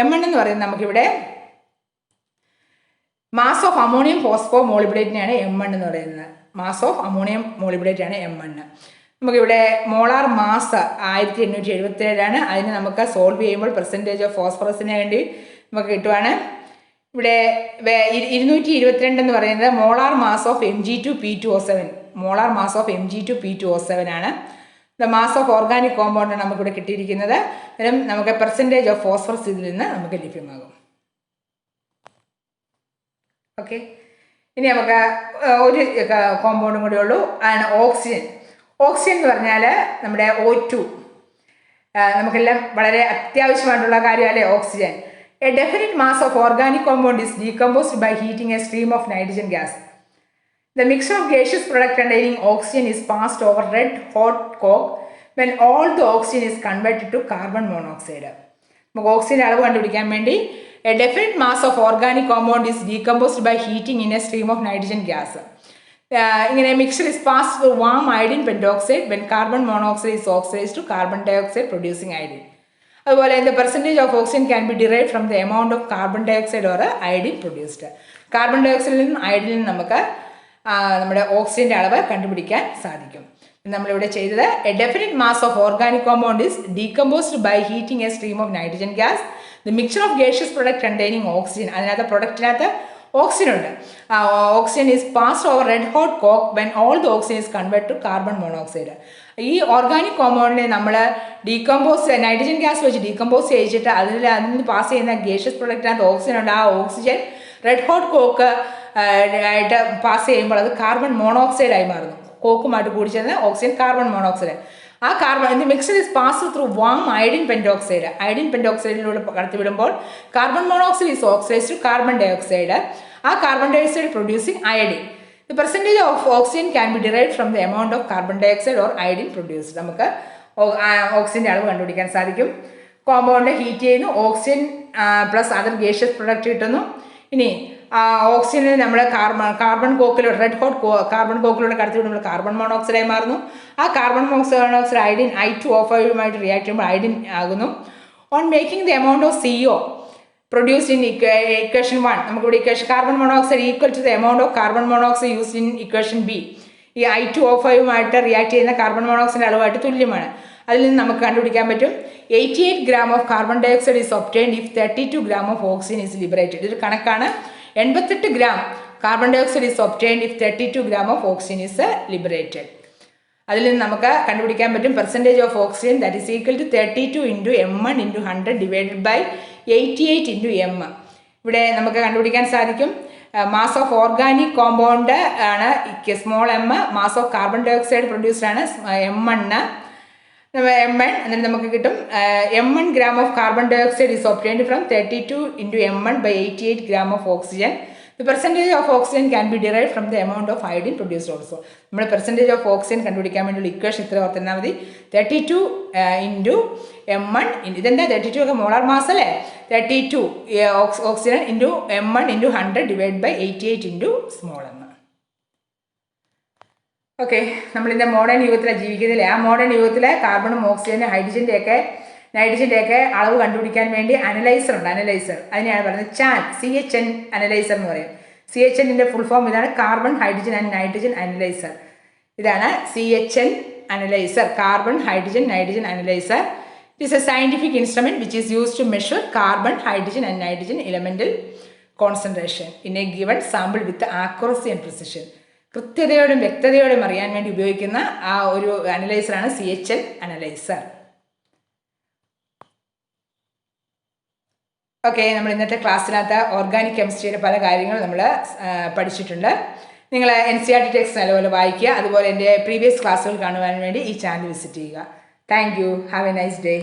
M1 എന്ന് പറയുന്നത് നമുക്കിവിടെ മാസ് ഓഫ് അമോണിയം ഫോസ്ഫോ മോളിബ്ഡേറ്റിനെയാണ് M1 എന്ന് പറയുന്നത്. മാസ് ഓഫ് അമോണിയം മോളിബ്ഡേറ്റ് ആണ് M1. നമുക്കിവിടെ മോളാർ മാസ് 1877 അതിന് നമുക്ക് സോൾവ് ചെയ്യുമ്പോൾ പെർസെൻറ്റേജ് ഓഫ് ഫോസ്ഫറസിന് വേണ്ടി നമുക്ക് കിട്ടുവാണ്. ഇവിടെ 222 എന്ന് പറയുന്നത് molar mass of Mg2P2O7. Molar mass of Mg2P2O7 ആണ്. ദ മാസ് ഓഫ് ഓർഗാനിക് കോമ്പൗണ്ടാണ് നമുക്കിവിടെ കിട്ടിയിരിക്കുന്നത്. അന്നേരം നമുക്ക് പെർസെൻറ്റേജ് ഓഫ് ഫോസ്ഫറസ് ഇതിൽ നിന്ന് നമുക്ക് ലഭ്യമാകും. ഓക്കെ, ഇനി നമുക്ക് ഒരു കോമ്പൗണ്ടും കൂടി ഉള്ളൂ, ആണ് ഓക്സിജൻ. ഓക്സിജൻ എന്ന് പറഞ്ഞാൽ നമ്മുടെ O2, നമുക്കെല്ലാം വളരെ അത്യാവശ്യമായിട്ടുള്ള കാര്യമല്ലേ oxygen. A definite mass of organic compound is decomposed by heating a stream of nitrogen gas. The mixture of gaseous product containing oxygen is passed over red hot coke when all the oxygen is converted to carbon monoxide. നമുക്ക് ഓക്സിജൻ്റെ അളവ് കണ്ടുപിടിക്കാൻ വേണ്ടി A definite mass of organic compound is decomposed by heating in a stream of nitrogen gas. ഇങ്ങനെ mixer is passed through warm iodine pentoxide when carbon monoxide is oxidized to carbon dioxide producing iodine. അതുപോലെ the percentage of oxygen can be derived from the amount of carbon dioxide or iodine produced. Carbon ഡയോക്സൈഡിൽ നിന്നും അയഡിനിൽ നിന്നും നമുക്ക് നമ്മുടെ ഓക്സിജൻ്റെ അളവ് കണ്ടുപിടിക്കാൻ സാധിക്കും. നമ്മളിവിടെ ചെയ്തത് A definite mass of organic compound is decomposed by heating a stream of nitrogen gas. The mixture of gaseous product containing oxygen, അതിനകത്ത് പ്രൊഡക്റ്റിനകത്ത് ഓക്സിജൻ ഉണ്ട്. Oxygen is passed over red hot coke when all the oxygen is convert to carbon monoxide. ഈ ഓർഗാനിക് കോമ്പൗണ്ടിനെ നമ്മൾ നൈട്രജൻ ഗ്യാസ് വെച്ച് ഡീകമ്പോസ് ചെയ്യിച്ചിട്ട് അതിൽ നിന്ന് പാസ് ചെയ്യുന്ന ഗേഷ്യസ് പ്രൊഡക്റ്റിനകത്ത് ഓക്സിജൻ ഉണ്ട്. ആ ഓക്സിജൻ റെഡ് ഹോട്ട് കോക്ക് ആയിട്ട് പാസ് ചെയ്യുമ്പോൾ അത് കാർബൺ മോണോക്സൈഡായി മാറുന്നു. കോക്കുമായിട്ട് കൂടി ചേർന്ന് ഓക്സിജൻ കാർബൺ മോണോക്സൈഡ്. ആ carbon mixer is pass through warm iodine pentoxide. Iodine പെൻറ്റോക്സൈഡിലൂടെ കടത്തിവിടുമ്പോൾ carbon monoxide is oxide to carbon dioxide. ആ carbon dioxide producing iodine. The percentage of oxygen can be derived from the amount of carbon dioxide or iodine produced. നമുക്ക് ഓക്സിജൻ്റെ അളവ് കണ്ടുപിടിക്കാൻ സാധിക്കും. കോമ്പൗണ്ട് ഹീറ്റ് ചെയ്യുന്നു, oxygen plus other gaseous product കിട്ടുന്നു. ഇനി ഓക്സിജനെ നമ്മൾ കാർബൺ കോക്കിലൂടെ റെഡ് ഹോട്ട് കാർബൺ കോക്കിലൂടെ കടത്തിവിടുമ്പോൾ കാർബൺ മോണോക്സൈഡായി മാറുന്നു. ആ carbon monoxide iodine I2O5 react ചെയ്യുമ്പോൾ അയഡിൻ ആകുന്നു. On making the amount of CO produced in equation 1, നമുക്കിവിടെ equation carbon monoxide equal to the amount of carbon monoxide used in equation B. ഈ I2O5 റിയാക്ട് ചെയ്യുന്ന കാർബൺ മോണോക്സൈഡിൻ്റെ അളവായിട്ട് തുല്യമാണ്. അതിൽ നിന്ന് നമുക്ക് കണ്ടുപിടിക്കാൻ പറ്റും 88 gram of carbon dioxide is obtained if 32 gram of oxygen is liberated. ഇതൊരു കണക്കാണ്. 88 gram carbon dioxide is obtained if 32 gram of oxygen is liberated. അതിൽ നിന്ന് നമുക്ക് കണ്ടുപിടിക്കാൻ പറ്റും percentage of oxygen that is equal to 32 into M1 into 100 divided by 88 into M. ഇവിടെ നമുക്ക് കണ്ടുപിടിക്കാൻ സാധിക്കും മാസ് ഓഫ് ഓർഗാനിക് കോമ്പൗണ്ട് ആണ് small m, mass of carbon dioxide produced ആണ് M1. എന്നിട്ട് നമുക്ക് കിട്ടും M1 gram of carbon dioxide is obtained from 32 into M1 by 88 gram of oxygen. The percentage of oxygen can be derived from the amount of iodine produced also. നമ്മൾ പെർസെൻറ്റേജ് ഓഫ് ഓക്സിജൻ കണ്ടുപിടിക്കാൻ വേണ്ടിയുള്ള ഇക്വേഷൻ ഇത്ര ഓർത്താൽ മതി. 32 into M1, ഇതെന്താ 32 ഒക്കെ മോളാർ മാസ് അല്ലേ. 32 oxygen into M1 into 100 divide by 88 into small m. Okay, നമ്മളിൻ്റെ മോഡേൺ യുഗത്തിലാണ് ജീവിക്കുന്നില്ലേ. ആ മോഡേൺ യുഗത്തിലെ കാർബണും ഓക്സിജനും ഹൈഡ്രജൻ്റെയൊക്കെ നൈട്രജൻ്റെയൊക്കെ അളവ് കണ്ടുപിടിക്കാൻ വേണ്ടി അനലൈസർ ഉണ്ട്. അനലൈസർ അതിനെയാണ് പറയുന്നത് CHN അനലൈസർ എന്ന് പറയും. CHNൻ്റെ ഫുൾ ഫോം ഇതാണ്, carbon hydrogen and nitrogen analyser. ഇതാണ് CHN analyser, carbon hydrogen nitrogen analyser. It is a scientific instrument which is used to measure carbon hydrogen and nitrogen elemental concentration in a given sample with accuracy and precision. കൃത്യതയോടും വ്യക്തതയോടും അറിയാൻ വേണ്ടി ഉപയോഗിക്കുന്ന ആ ഒരു അനലൈസറാണ് CHN അനലൈസർ. ഓക്കെ, നമ്മൾ ഇന്നത്തെ ക്ലാസ്സിനകത്ത് ഓർഗാനിക് കെമിസ്ട്രിയുടെ പല കാര്യങ്ങളും നമ്മൾ പഠിച്ചിട്ടുണ്ട്. നിങ്ങൾ NCERT ടെക്സ്റ്റ് നല്ലപോലെ വായിക്കുക. അതുപോലെ എൻ്റെ പ്രീവിയസ് ക്ലാസ്സുകൾ കാണുവാൻ വേണ്ടി ഈ ചാനൽ വിസിറ്റ് ചെയ്യുക. Thank you. Have A nice day.